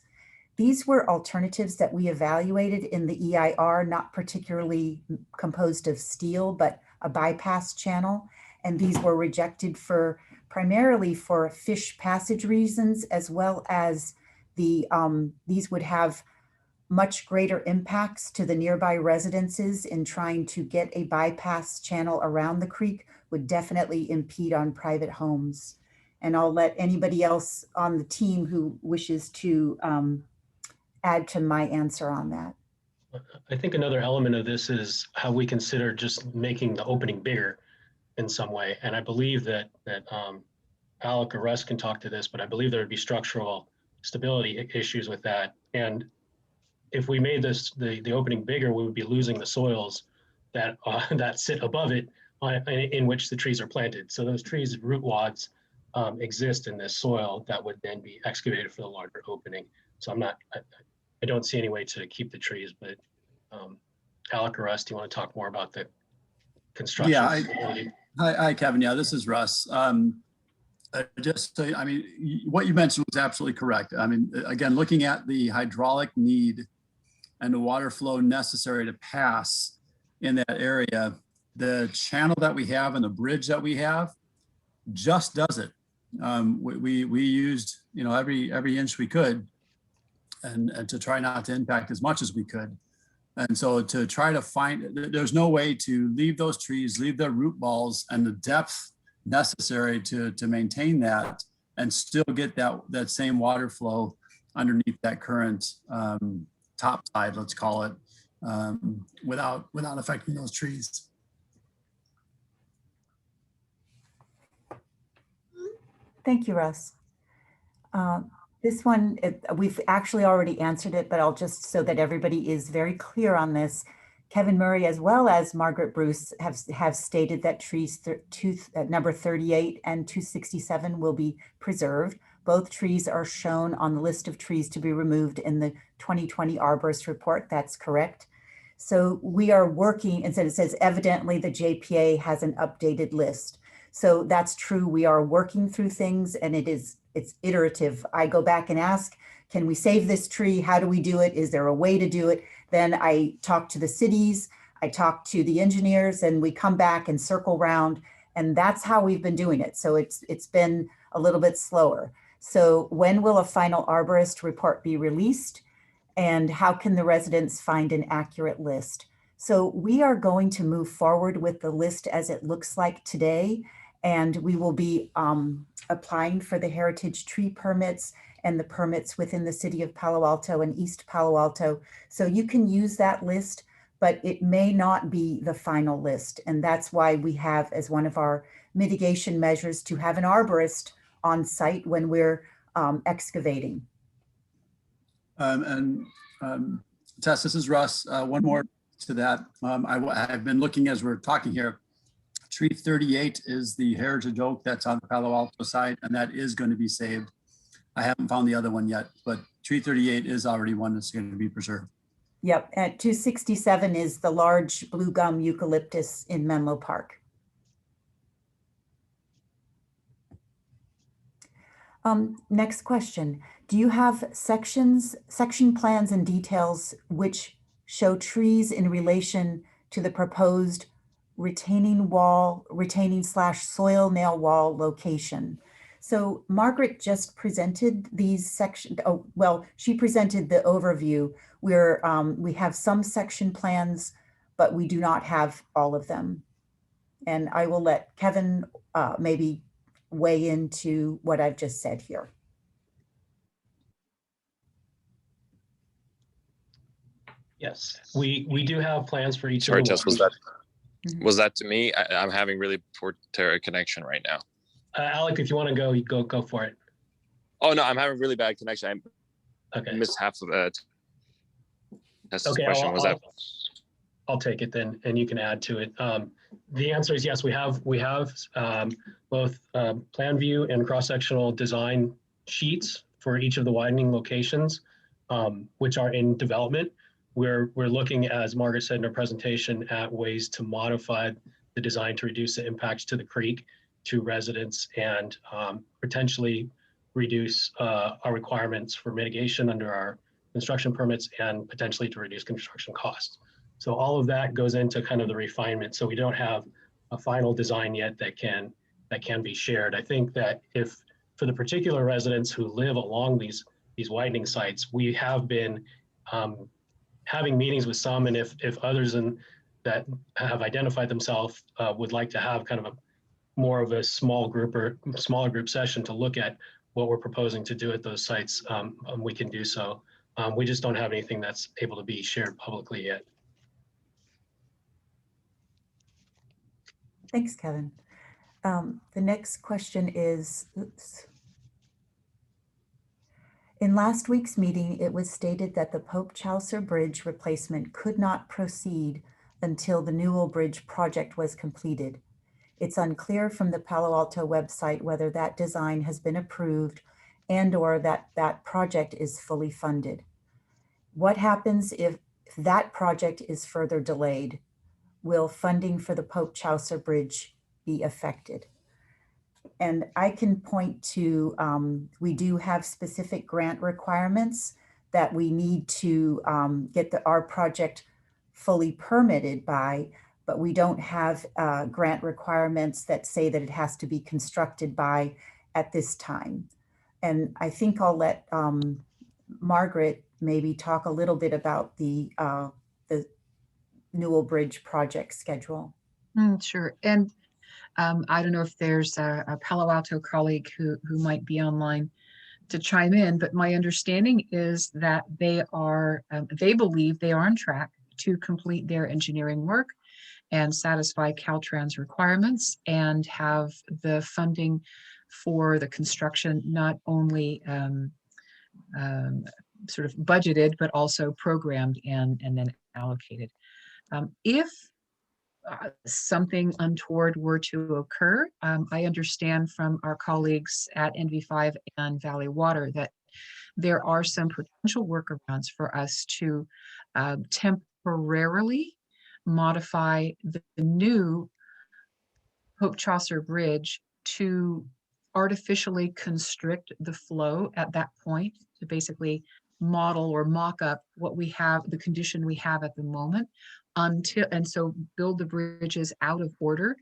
These were alternatives that we evaluated in the EIR, not particularly composed of steel, but a bypass channel. And these were rejected primarily for fish passage reasons, as well as these would have much greater impacts to the nearby residences in trying to get a bypass channel around the creek would definitely impede on private homes. And I'll let anybody else on the team who wishes to add to my answer on that. I think another element of this is how we consider just making the opening bigger in some way. And I believe that Alec or Russ can talk to this, but I believe there would be structural stability issues with that. And if we made the opening bigger, we would be losing the soils that that sit above it in which the trees are planted. So those trees' root wads exist in this soil that would then be excavated for the larger opening. So I don't see any way to keep the trees, but Alec or Russ, do you want to talk more about the construction? Yeah, hi, Kevin. Yeah, this is Russ. Just so, I mean, what you mentioned was absolutely correct. I mean, again, looking at the hydraulic need and the water flow necessary to pass in that area, the channel that we have and the bridge that we have just does it. We used, every inch we could and to try not to impact as much as we could. And so to try to find, there's no way to leave those trees, leave their root balls and the depth necessary to maintain that and still get that same water flow underneath that current top side, let's call it, without affecting those trees. Thank you, Russ. This one, we've actually already answered it, but I'll just so that everybody is very clear on this. Kevin Murray, as well as Margaret Bruce, have stated that trees number 38 and 267 will be preserved. Both trees are shown on the list of trees to be removed in the 2020 Arborist Report. That's correct. So we are working, and so it says evidently the JPA has an updated list. So that's true. We are working through things, and it's iterative. I go back and ask, can we save this tree? How do we do it? Is there a way to do it? Then I talk to the cities, I talk to the engineers, and we come back and circle round, and that's how we've been doing it. So it's been a little bit slower. So when will a final arborist report be released? And how can the residents find an accurate list? So we are going to move forward with the list as it looks like today, and we will be applying for the heritage tree permits and the permits within the city of Palo Alto and East Palo Alto. So you can use that list, but it may not be the final list. And that's why we have as one of our mitigation measures to have an arborist on site when we're excavating. Tess, this is Russ. One more to that. I've been looking as we're talking here. Tree 38 is the heritage oak that's on the Palo Alto side, and that is going to be saved. I haven't found the other one yet, but tree 38 is already one that's going to be preserved. Yep, at 267 is the large blue gum eucalyptus in Menlo Park. Next question. Do you have section plans and details which show trees in relation to the proposed retaining/soil nail wall location. So Margaret just presented these sections. Oh, well, she presented the overview where we have some section plans, but we do not have all of them. And I will let Kevin maybe weigh into what I've just said here. Yes, we do have plans for each Sorry, of the Tess, Mhm. was that to me? I'm having really poor connection right now. Alec, if you want to go, you go for it. Oh no, I'm having really bad connection. I Okay. missed half of Tess's Okay, question. Was that? I'll take it then, and you can add to it. The answer is yes. We have both plan view and cross-sectional design sheets for each of the widening locations, which are in development. We're looking, as Margaret said in her presentation, at ways to modify the design to reduce the impacts to the creek, to residents, and potentially reduce our requirements for mitigation under our construction permits, and potentially to reduce construction costs. So all of that goes into kind of the refinement. So we don't have a final design yet that can be shared. I think that if for the particular residents who live along these widening sites, we have been having meetings with some, and if others that have identified themselves would like to have kind of a more of a smaller group session to look at what we're proposing to do at those sites, we can do so. We just don't have anything that's able to be shared publicly yet. Thanks, Kevin. The next question is, oops. In last week's meeting, it was stated that the Pope Chaucer Bridge replacement could not proceed until the Newell Bridge project was completed. It's unclear from the Palo Alto website whether that design has been approved and/or that project is fully funded. What happens if that project is further delayed? Will funding for the Pope Chaucer Bridge be affected? And I can point to, we do have specific grant requirements that we need to get our project fully permitted by, but we don't have grant requirements that say that it has to be constructed by at this time. And I think I'll let Margaret maybe talk a little bit about the Newell Bridge project schedule. Sure. And I don't know if there's a Palo Alto colleague who might be online to chime in, but my understanding is that they believe they are on track to complete their engineering work and satisfy Caltrans requirements and have the funding for the construction not only sort of budgeted, but also programmed and then allocated. If something untoward were to occur, I understand from our colleagues at NV5 and Valley Water that there are some potential workarounds for us to temporarily modify the new Pope Chaucer Bridge to artificially constrict the flow at that point, to basically model or mock up what we have, the condition we have at the moment, and so build the bridges out of order.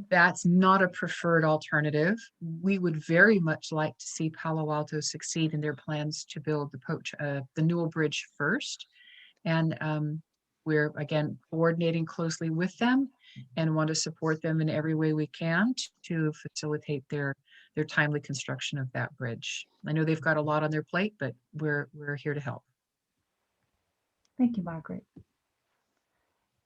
That's not a preferred alternative. We would very much like to see Palo Alto succeed in their plans to build the Newell Bridge first. And we're, again, coordinating closely with them and want to support them in every way we can to facilitate their timely construction of that bridge. I know they've got a lot on their plate, but we're here to help. Thank you, Margaret.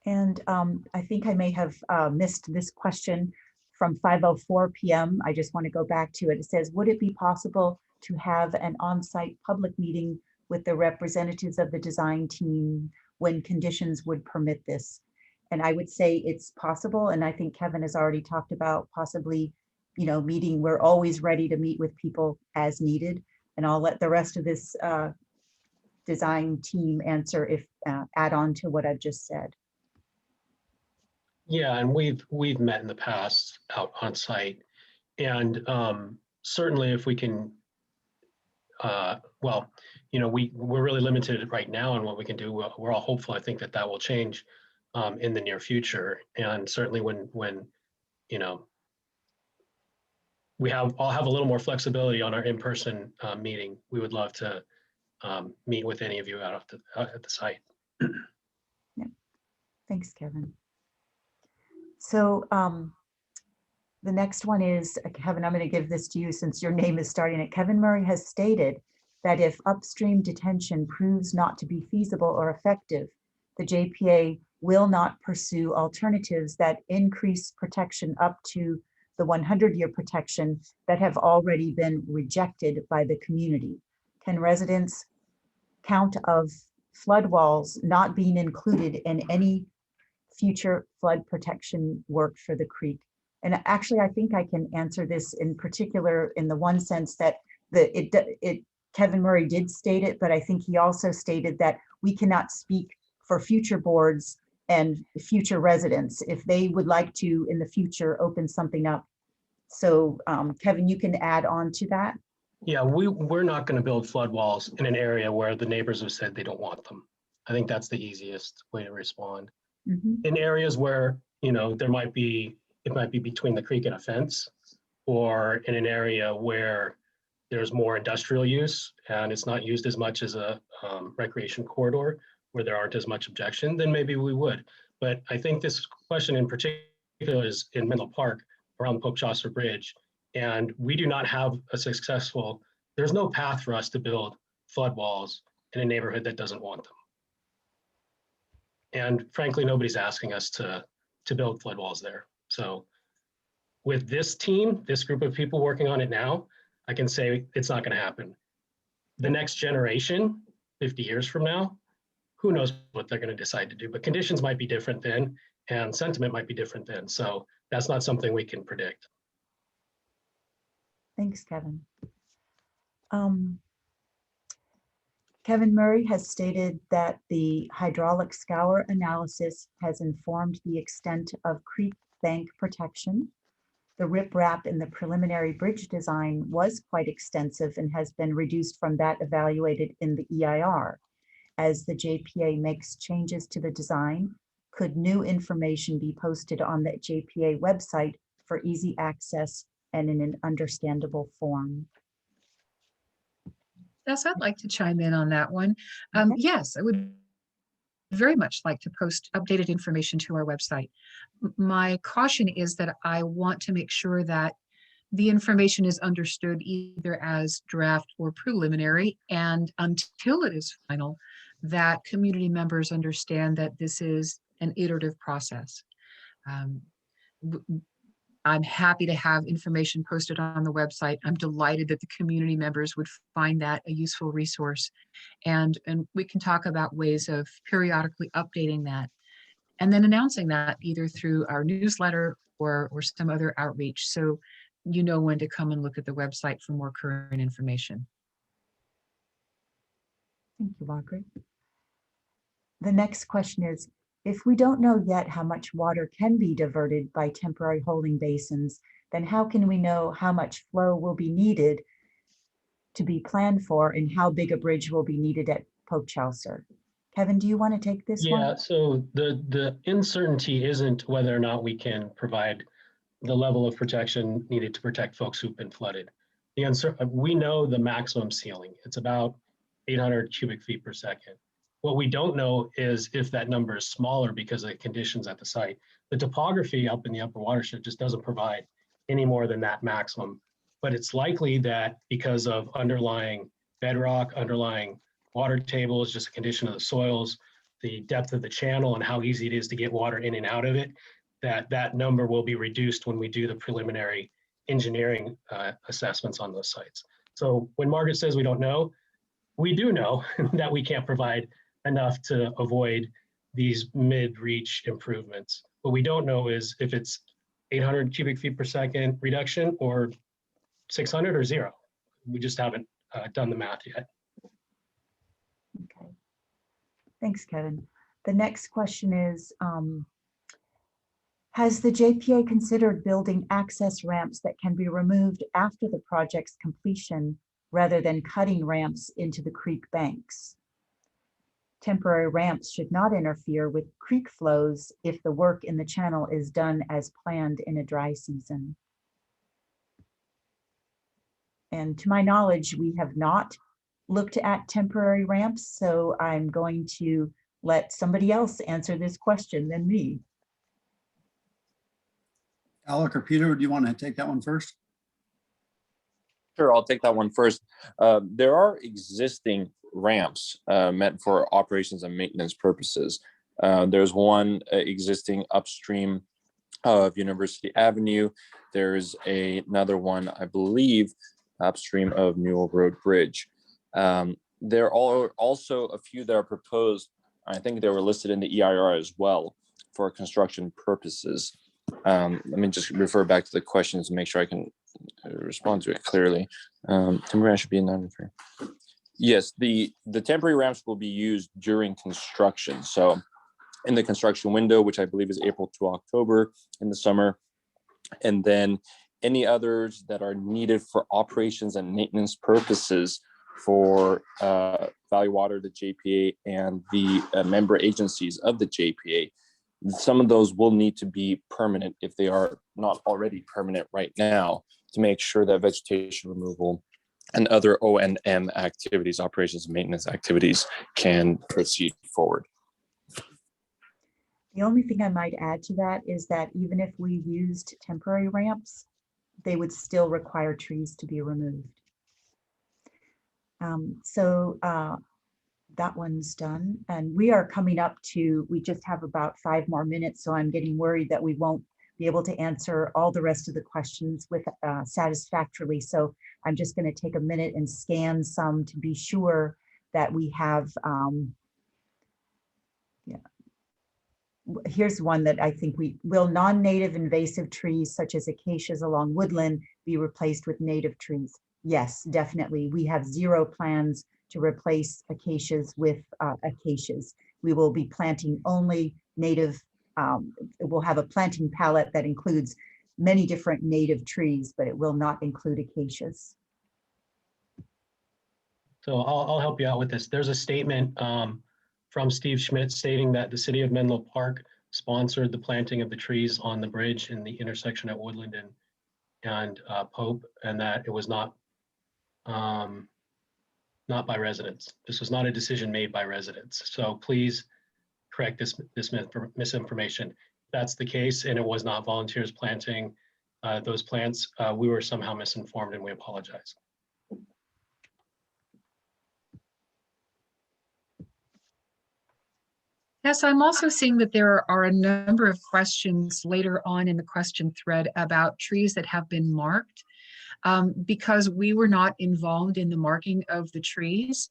And I think I may have missed this question from 5:04 p.m. I just want to go back to it. It says, would it be possible to have an on-site public meeting with the representatives of the design team when conditions would permit this? And I would say it's possible. And I think Kevin has already talked about possibly, meeting. We're always ready to meet with people as needed. And I'll let the rest of this design team answer if add on to what I've just said. Yeah, and we've met in the past out on site, and certainly if we can, we're really limited right now on what we can do. We're all hopeful, I think, that will change. in the near future. And certainly when you know, I'll have a little more flexibility on our in-person meeting, we would love to meet with any of you out at the site. Thanks, Kevin. So the next one is, Kevin, I'm going to give this to you since your name is starting it. Kevin Murray has stated that if upstream detention proves not to be feasible or effective, the JPA will not pursue alternatives that increase protection up to the 100-year protection that have already been rejected by the community. Can residents count of flood walls not being included in any future flood protection work for the creek? And actually, I think I can answer this in particular in the one sense that Kevin Murray did state it, but I think he also stated that we cannot speak for future boards and future residents if they would like to in the future open something up. So Kevin, you can add on to that. Yeah, we're not going to build flood walls in an area where the neighbors have said they don't want them. I think that's the easiest way to respond. Mm-hmm. In areas where, you know, it might be between the creek and a fence, or in an area where there's more industrial use and it's not used as much as a recreation corridor where there aren't as much objection, then maybe we would. But I think this question in particular is in Menlo Park around the Pope Chaucer Bridge. And we do not have there's no path for us to build flood walls in a neighborhood that doesn't want them. And frankly, nobody's asking us to build flood walls there. So with this team, this group of people working on it now, I can say it's not going to happen. The next generation, 50 years from now, who knows what they're going to decide to do, but conditions might be different then and sentiment might be different then. So that's not something we can predict. Thanks, Kevin. Kevin Murray has stated that the hydraulic scour analysis has informed the extent of creek bank protection. The riprap in the preliminary bridge design was quite extensive and has been reduced from that evaluated in the EIR. As the JPA makes changes to the design, could new information be posted on the JPA website for easy access and in an understandable form? Yes, I'd like to chime in on that one. Okay. Yes, I would very much like to post updated information to our website. My caution is that I want to make sure that the information is understood either as draft or preliminary, and until it is final, that community members understand that this is an iterative process. I'm happy to have information posted on the website. I'm delighted that the community members would find that a useful resource. And we can talk about ways of periodically updating that and then announcing that either through our newsletter or some other outreach. So you know when to come and look at the website for more current information. Thank you, Margaret. The next question is, if we don't know yet how much water can be diverted by temporary holding basins, then how can we know how much flow will be needed to be planned for and how big a bridge will be needed at Pope Chaucer? Kevin, do you want to take this one? Yeah, so the uncertainty isn't whether or not we can provide the level of protection needed to protect folks who've been flooded. We know the maximum ceiling. It's about 800 cubic feet per second. What we don't know is if that number is smaller because of the conditions at the site. The topography up in the upper watershed just doesn't provide any more than that maximum. But it's likely that because of underlying bedrock, underlying water tables, just the condition of the soils, the depth of the channel and how easy it is to get water in and out of it, that number will be reduced when we do the preliminary engineering assessments on those sites. So when Margaret says we don't know, we do know that we can't provide enough to avoid these mid-reach improvements. What we don't know is if it's 800 cubic feet per second reduction or 600 or zero. We just haven't done the math yet. Okay. Thanks, Kevin. The next question is, has the JPA considered building access ramps that can be removed after the project's completion rather than cutting ramps into the creek banks? temporary ramps should not interfere with creek flows if the work in the channel is done as planned in a dry season. And to my knowledge, we have not looked at temporary ramps, so I'm going to let somebody else answer this question than me. Alec or Peter, do you want to take that one first? Sure, I'll take that one first. There are existing ramps meant for operations and maintenance purposes. There's one existing upstream of University Avenue. There's another one, I believe, upstream of Newell Road Bridge. There are also a few that are proposed. I think they were listed in the EIR as well for construction purposes. Let me just refer back to the questions and make sure I can respond to it clearly. Temporary ramps should be in that. Yes, the temporary ramps will be used during construction. So in the construction window, which I believe is April to October in the summer, and then any others that are needed for operations and maintenance purposes for Valley Water, the JPA, and the member agencies of the JPA. Some of those will need to be permanent if they are not already permanent right now, to make sure that vegetation removal and other O&M activities, operations and maintenance activities, can proceed forward. The only thing I might add to that is that even if we used temporary ramps, they would still require trees to be removed. That one's done. And we are coming up to, we just have about 5 more minutes, so I'm getting worried that we won't be able to answer all the rest of the questions with satisfactorily. So I'm just going to take a minute and scan some to be sure that we have, here's one that I think will non-native invasive trees such as acacias along woodland be replaced with native trees? Yes, definitely. We have 0 plans to replace acacias with acacias. We will be planting only native, we'll have a planting palette that includes many different native trees, but it will not include acacias. So I'll help you out with this. There's a statement from Steve Schmidt stating that the city of Menlo Park sponsored the planting of the trees on the bridge in the intersection at Woodland and Pope, and that it was not by residents. This was not a decision made by residents. So please correct this misinformation. If that's the case, and it was not volunteers planting those plants, we were somehow misinformed, and we apologize. Yes, I'm also seeing that there are a number of questions later on in the question thread about trees that have been marked. Because we were not involved in the marking of the trees,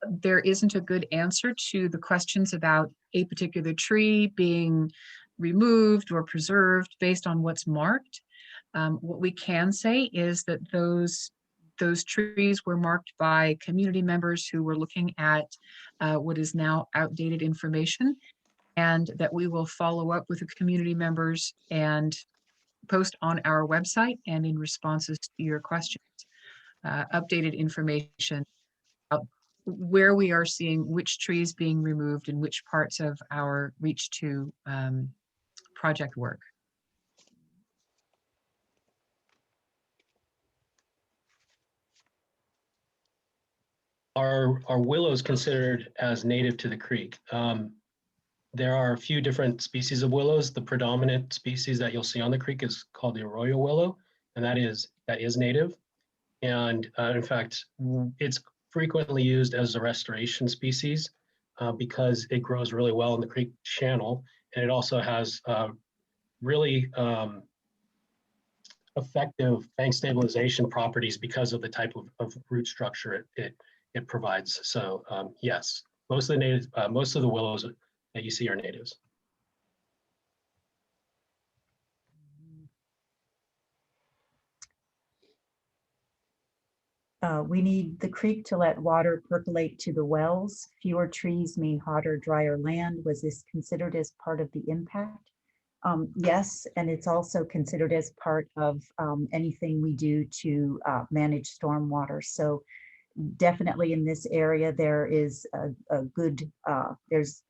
there isn't a good answer to the questions about a particular tree being removed or preserved based on what's marked. What we can say is that those trees were marked by community members who were looking at what is now outdated information, and that we will follow up with the community members and post on our website and in responses to your questions, updated information about where we are seeing which trees being removed and which parts of our Reach 2 project work. Are willows considered as native to the creek? There are a few different species of willows. The predominant species that you'll see on the creek is called the arroyo willow, and that is native. And in fact, it's frequently used as a restoration species because it grows really well in the creek channel, and it also has really effective bank stabilization properties because of the type of root structure it provides. So yes, most of the willows that you see are natives. We need the creek to let water percolate to the wells. Fewer trees mean hotter, drier land. Was this considered as part of the impact? Yes, and it's also considered as part of anything we do to manage stormwater. So definitely in this area, there is a good, there's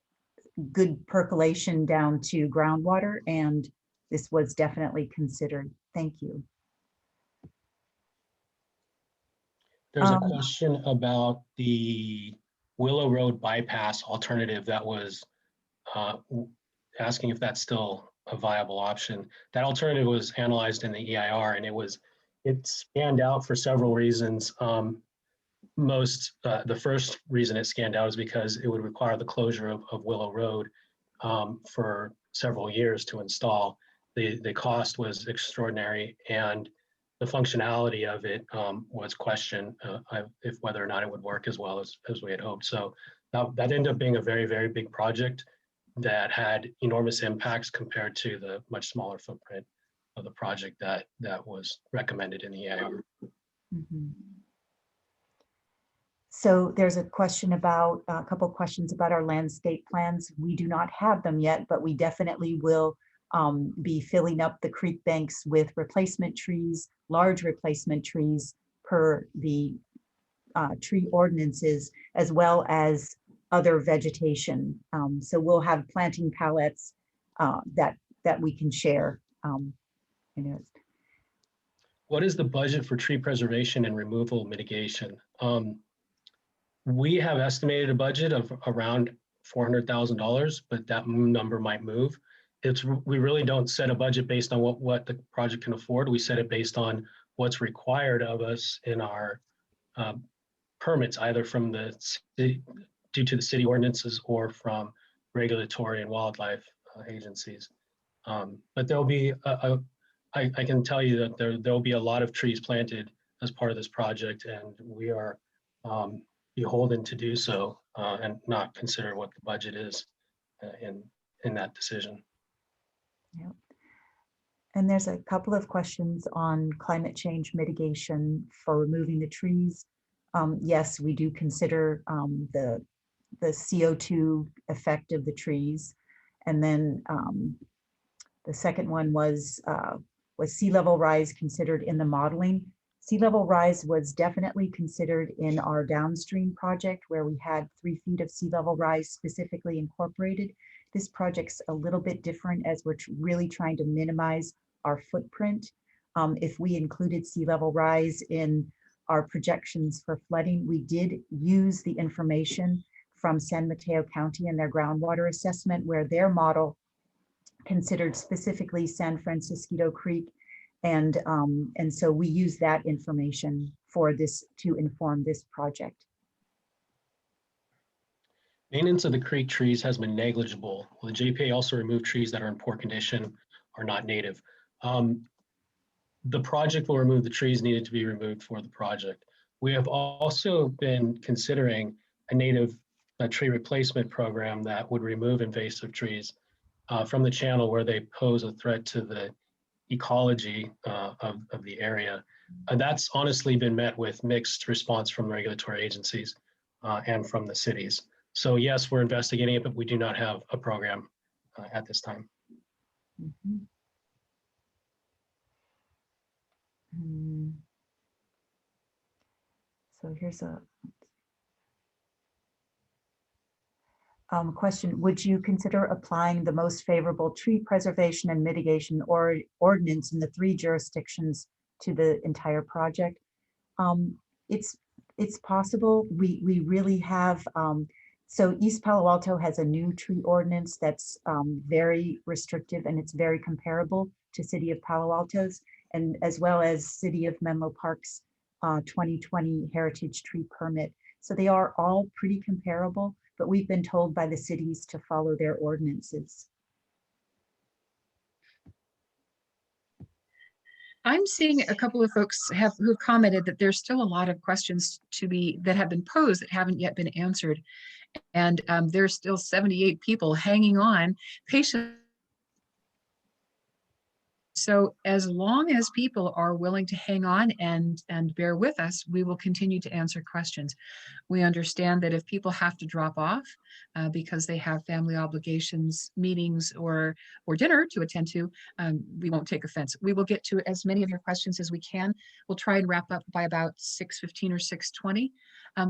good percolation down to groundwater, and this was definitely considered. Thank you. There's a question about the Willow Road bypass alternative that was asking if that's still a viable option. That alternative was analyzed in the EIR, and it scanned out for several reasons. The first reason it scanned out is because it would require the closure of Willow Road for several years to install. The cost was extraordinary, and the functionality of it was questioned if whether or not it would work as well as we had hoped. So that ended up being a very, very big project that had enormous impacts compared to the much smaller footprint of the project that was recommended in the EIR. Mhm. So there's a question about, a couple questions about our landscape plans. We do not have them yet, but we definitely will be filling up the creek banks with replacement trees, large replacement trees per the tree ordinances, as well as other vegetation. So we'll have planting pallets that we can share. What is the budget for tree preservation and removal mitigation? We have estimated a budget of around $400,000, but that number might move. We really don't set a budget based on what the project can afford. We set it based on what's required of us in our permits, either from the city, due to the city ordinances, or from regulatory and wildlife agencies. But there'll be, I can tell you that there'll be a lot of trees planted as part of this project, and we are beholden to do so and not consider what the budget is in that decision. Yep. And there's a couple of questions on climate change mitigation for removing the trees. Yes, we do consider the CO2 effect of the trees. And then the second one was sea level rise considered in the modeling? Sea level rise was definitely considered in our downstream project, where we had 3 feet of sea level rise specifically incorporated. This project's a little bit different, as we're really trying to minimize our footprint. If we included sea level rise in our projections for flooding, we did use the information from San Mateo County and their groundwater assessment, where their model considered specifically San Francisquito Creek. And so we use that information for this to inform this project. Maintenance of the creek trees has been negligible. Will the JPA also remove trees that are in poor condition or not native? The project will remove the trees needed to be removed for the project. We have also been considering a tree replacement program that would remove invasive trees from the channel where they pose a threat to the ecology of the area. That's honestly been met with mixed response from regulatory agencies and from the cities. So yes, we're investigating it, but we do not have a program at this time. Mm-hmm. So here's a question. Would you consider applying the most favorable tree preservation and mitigation ordinance in the 3 jurisdictions to the entire project? It's possible. We really have, so East Palo Alto has a new tree ordinance that's very restrictive, and it's very comparable to City of Palo Alto's, and as well as City of Menlo Park's 2020 heritage tree permit. So they are all pretty comparable, but we've been told by the cities to follow their ordinances. I'm seeing a couple of folks who've commented that there's still a lot of questions that have been posed that haven't yet been answered. And there's still 78 people hanging on patiently So as long as people are willing to hang on and bear with us, we will continue to answer questions. We understand that if people have to drop off because they have family obligations, meetings, or dinner to attend to, we won't take offense. We will get to as many of your questions as we can. We'll try and wrap up by about 6:15 or 6:20.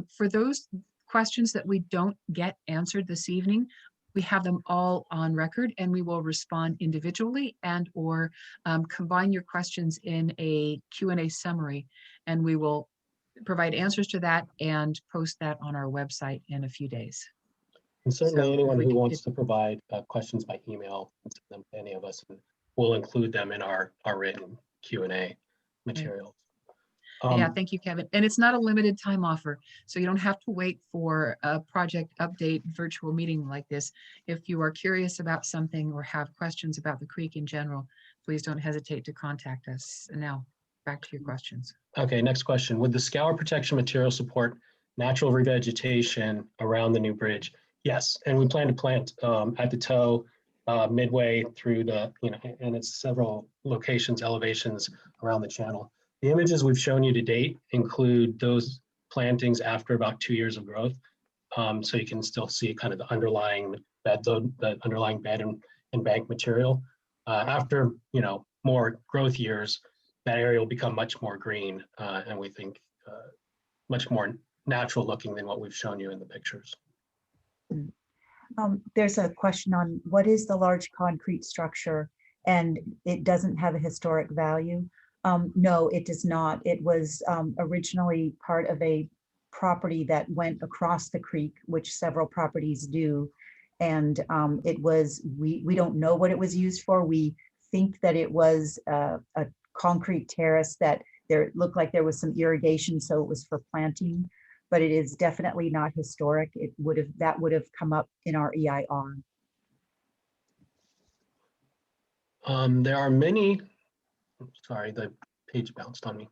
For those questions that we don't get answered this evening, we have them all on record, and we will respond individually and or combine your questions in a Q&A summary, and we will provide answers to that and post that on our website in a few days. And certainly So if anyone we who could wants get- to provide questions by email, send them to any of us, and we'll include them in our written Q&A materials. Yeah, thank you, Kevin. And it's not a limited time offer, so you don't have to wait for a project update virtual meeting like this. If you are curious about something or have questions about the creek in general, please don't hesitate to contact us. And now, back to your questions. Okay, next question. Would the scour protection material support natural revegetation around the new bridge? Yes, and we plan to plant at the toe, midway through the, and it's several locations, elevations around the channel. The images we've shown you to date include those plantings after about 2 years of growth. So you can still see kind of the underlying bed load, the underlying bed and bank material. After, more growth years, that area will become much more green and we think much more natural looking than what we've shown you in the pictures. There's a question on what is the large concrete structure, and it doesn't have a historic value. No, it does not. It was originally part of a property that went across the creek, which several properties do. And it was, we don't know what it was used for. We think that it was a concrete terrace that there looked like there was some irrigation, so it was for planting, but it is definitely not historic. That would have come up in our EIR. There are many, sorry, the page bounced on me.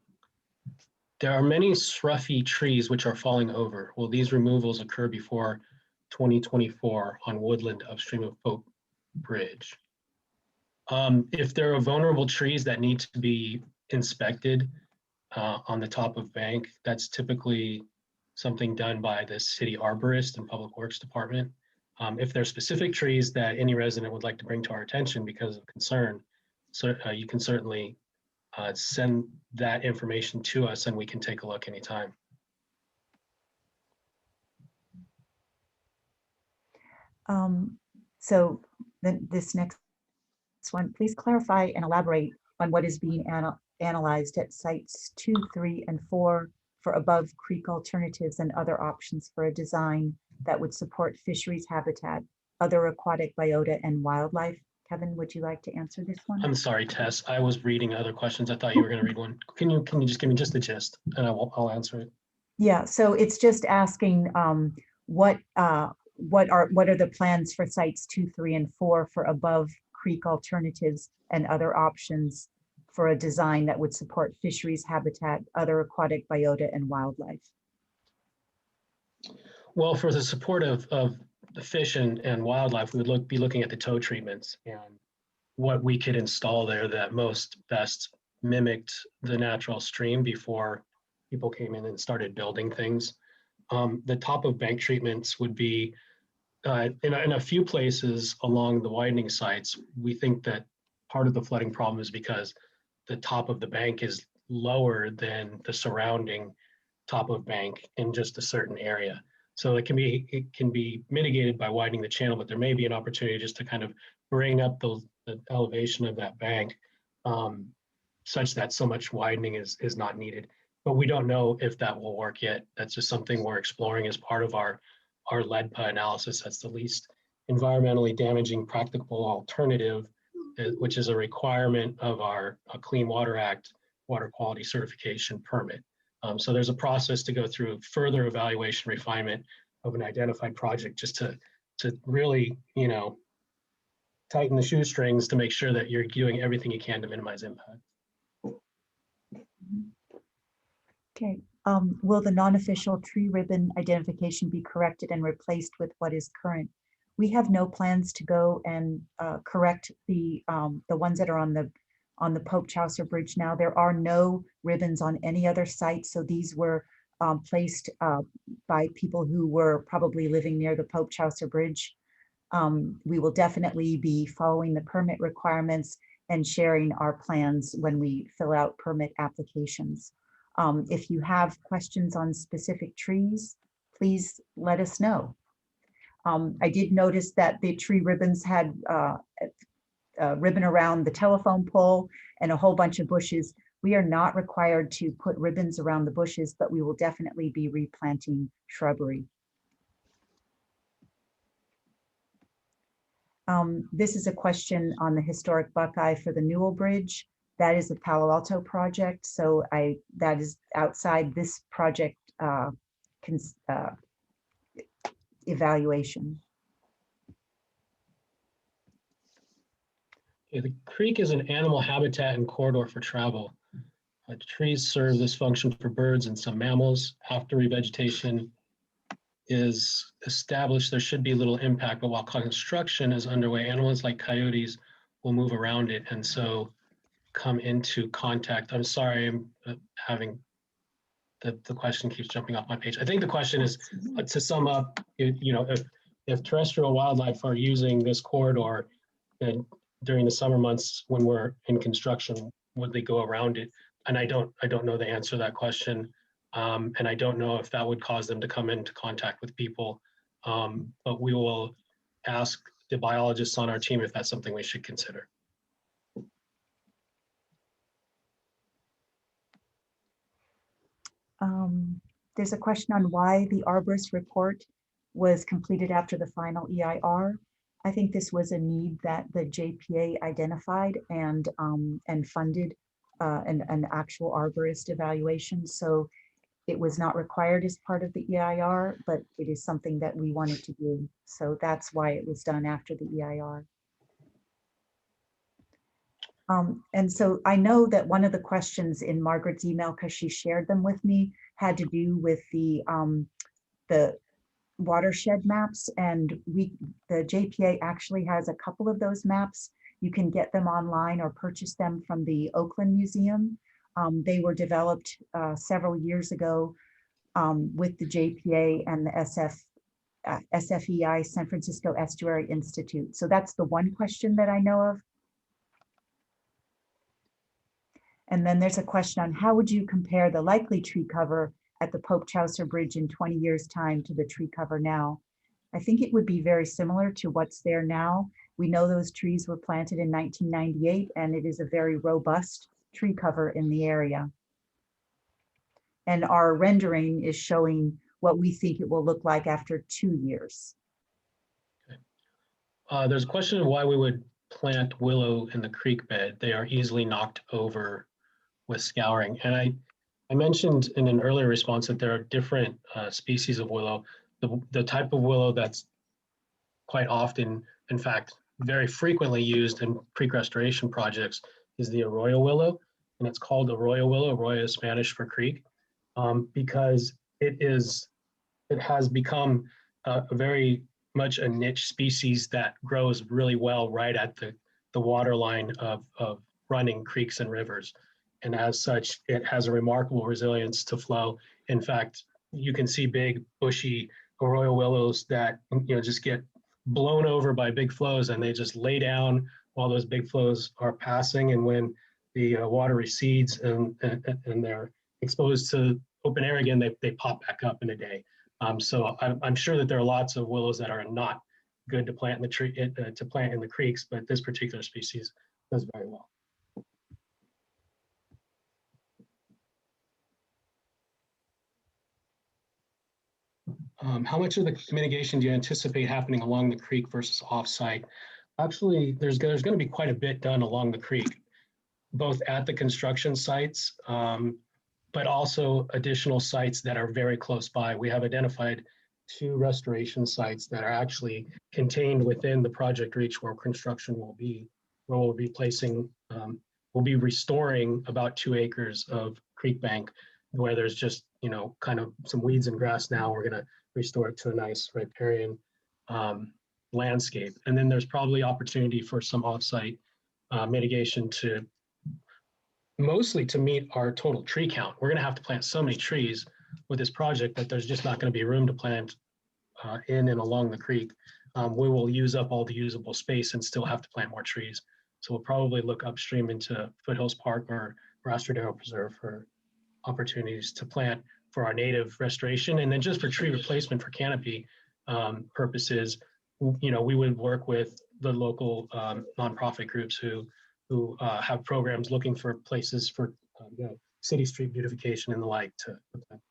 There are many scruffy trees which are falling over. Will these removals occur before 2024 on woodland upstream of Pope Bridge? If there are vulnerable trees that need to be inspected on the top of bank, that's typically something done by the city arborist and public works department. If there are specific trees that any resident would like to bring to our attention because of concern, so you can certainly send that information to us and we can take a look anytime. So then this next one, please clarify and elaborate on what is being analyzed at sites 2, 3, and 4 for above creek alternatives and other options for a design that would support fisheries habitat, other aquatic biota, and wildlife. Kevin, would you like to answer this one? I'm sorry, Tess. I was reading other questions. I thought you were going to read one. Can you just give me just the gist, and I'll answer it. Yeah. So it's just asking what are the plans for sites 2, 3, and 4 for above creek alternatives and other options for a design that would support fisheries habitat, other aquatic biota, and wildlife. Well, for the support of the fish and wildlife, we would be looking at the tow treatments and what we could install there that best mimicked the natural stream before people came in and started building things. The top of bank treatments would be in a few places along the widening sites. We think that part of the flooding problem is because the top of the bank is lower than the surrounding top of bank in just a certain area. So it can be mitigated by widening the channel, but there may be an opportunity just to kind of bring up the elevation of that bank such that so much widening is not needed. But we don't know if that will work yet. That's just something we're exploring as part of our LEDPA analysis. That's the least environmentally damaging practicable alternative, which is a requirement of our Clean Water Act water quality certification permit. So there's a process to go through further evaluation, refinement of an identified project just to really, tighten the shoestrings to make sure that you're doing everything you can to minimize impact. Okay. Will the non-official tree ribbon identification be corrected and replaced with what is current? We have no plans to go and correct the ones that are on the on the Pope Chaucer Bridge now. There are no ribbons on any other site, so these were placed by people who were probably living near the Pope Chaucer Bridge. We will definitely be following the permit requirements and sharing our plans when we fill out permit applications. If you have questions on specific trees, please let us know. I did notice that the tree ribbons had a ribbon around the telephone pole and a whole bunch of bushes. We are not required to put ribbons around the bushes, but we will definitely be replanting shrubbery. This is a question on the historic Buckeye for the Newell Bridge. That is a Palo Alto project, so that is outside this project evaluation. Yeah, the creek is an animal habitat and corridor for travel. Trees serve this function for birds and some mammals. After revegetation is established, there should be little impact, but while construction is underway, animals like coyotes will move around it and so come into contact. I'm sorry, I'm having the question keeps jumping off my page. I think the question is, to sum up, if terrestrial wildlife are using this corridor, then during the summer months when we're in construction, would they go around it? And I don't know the answer to that question. And I don't know if that would cause them to come into contact with people. But we will ask the biologists on our team if that's something we should consider. There's a question on why the Arborist Report was completed after the final EIR. I think this was a need that the JPA identified and funded an actual arborist evaluation. So it was not required as part of the EIR, but it is something that we wanted to do. So that's why it was done after the EIR. And so I know that one of the questions in Margaret's email, because she shared them with me, had to do with the watershed maps, and the JPA actually has a couple of those maps. You can get them online or purchase them from the Oakland Museum. They were developed several years ago with the JPA and the SFEI, San Francisco Estuary Institute. So that's the one question that I know of. And then there's a question on how would you compare the likely tree cover at the Pope Chaucer Bridge in 20 years' time to the tree cover now? I think it would be very similar to what's there now. We know those trees were planted in 1998, and it is a very robust tree cover in the area. And our rendering is showing what we think it will look like after 2 years. Okay. There's a question of why we would plant willow in the creek bed. They are easily knocked over with scouring. And I mentioned in an earlier response that there are different species of willow. The type of willow that's quite often, in fact, very frequently used in creek restoration projects is the arroyo willow. And it's called arroyo willow. Arroyo is Spanish for creek, because it has become very much a niche species that grows really well right at the water line of running creeks and rivers. And as such, it has a remarkable resilience to flow. In fact, you can see big bushy arroyo willows that just get blown over by big flows, and they just lay down while those big flows are passing. And when the water recedes and they're exposed to open air again, they pop back up in a day. So I'm sure that there are lots of willows that are not good to plant in the creeks, but this particular species does very well. How much of the mitigation do you anticipate happening along the creek versus offsite? Actually, there's going to be quite a bit done along the creek, both at the construction sites, but also additional sites that are very close by. We have identified 2 restoration sites that are actually contained within the project reach where construction will be, where we'll be placing, we'll be restoring about 2 acres of creek bank where there's just, kind of some weeds and grass now. We're going to restore it to a nice riparian landscape. And then there's probably opportunity for some offsite mitigation to mostly to meet our total tree count. We're going to have to plant so many trees with this project that there's just not going to be room to plant in and along the creek. We will use up all the usable space and still have to plant more trees. So we'll probably look upstream into Foothills Park or Rastradero Preserve for opportunities to plant for our native restoration. And then just for tree replacement for canopy purposes, you know, we would work with the local nonprofit groups who have programs looking for places for you know, city street beautification and the like to plant.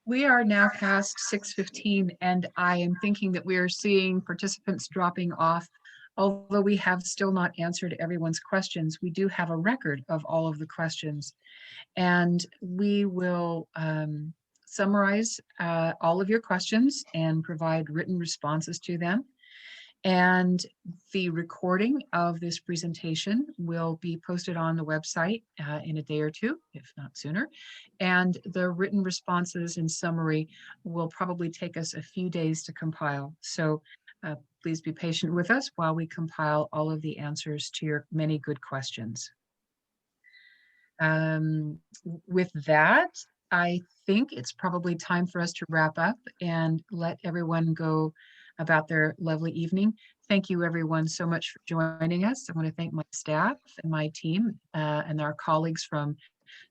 We are now past 6:15, and I am thinking that we are seeing participants dropping off. Although we have still not answered everyone's questions, we do have a record of all of the questions. And we will summarize all of your questions and provide written responses to them. And the recording of this presentation will be posted on the website in a day or two, if not sooner. And the written responses in summary will probably take us a few days to compile. So please be patient with us while we compile all of the answers to your many good questions. With that, I think it's probably time for us to wrap up and let everyone go about their lovely evening. Thank you everyone so much for joining us. I want to thank my staff and my team and our colleagues from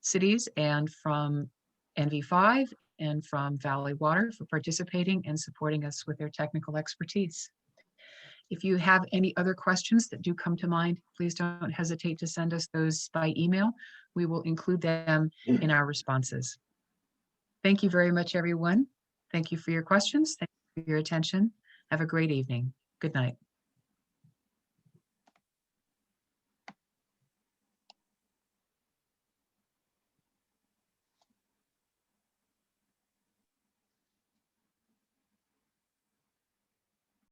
cities and from NV5 and from Valley Water for participating and supporting us with their technical expertise. If you have any other questions that do come to mind, please don't hesitate to send us those by email. We will include them in our responses. Thank you very much, everyone. Thank you for your questions. Thank you for your attention. Have a great evening. Good night.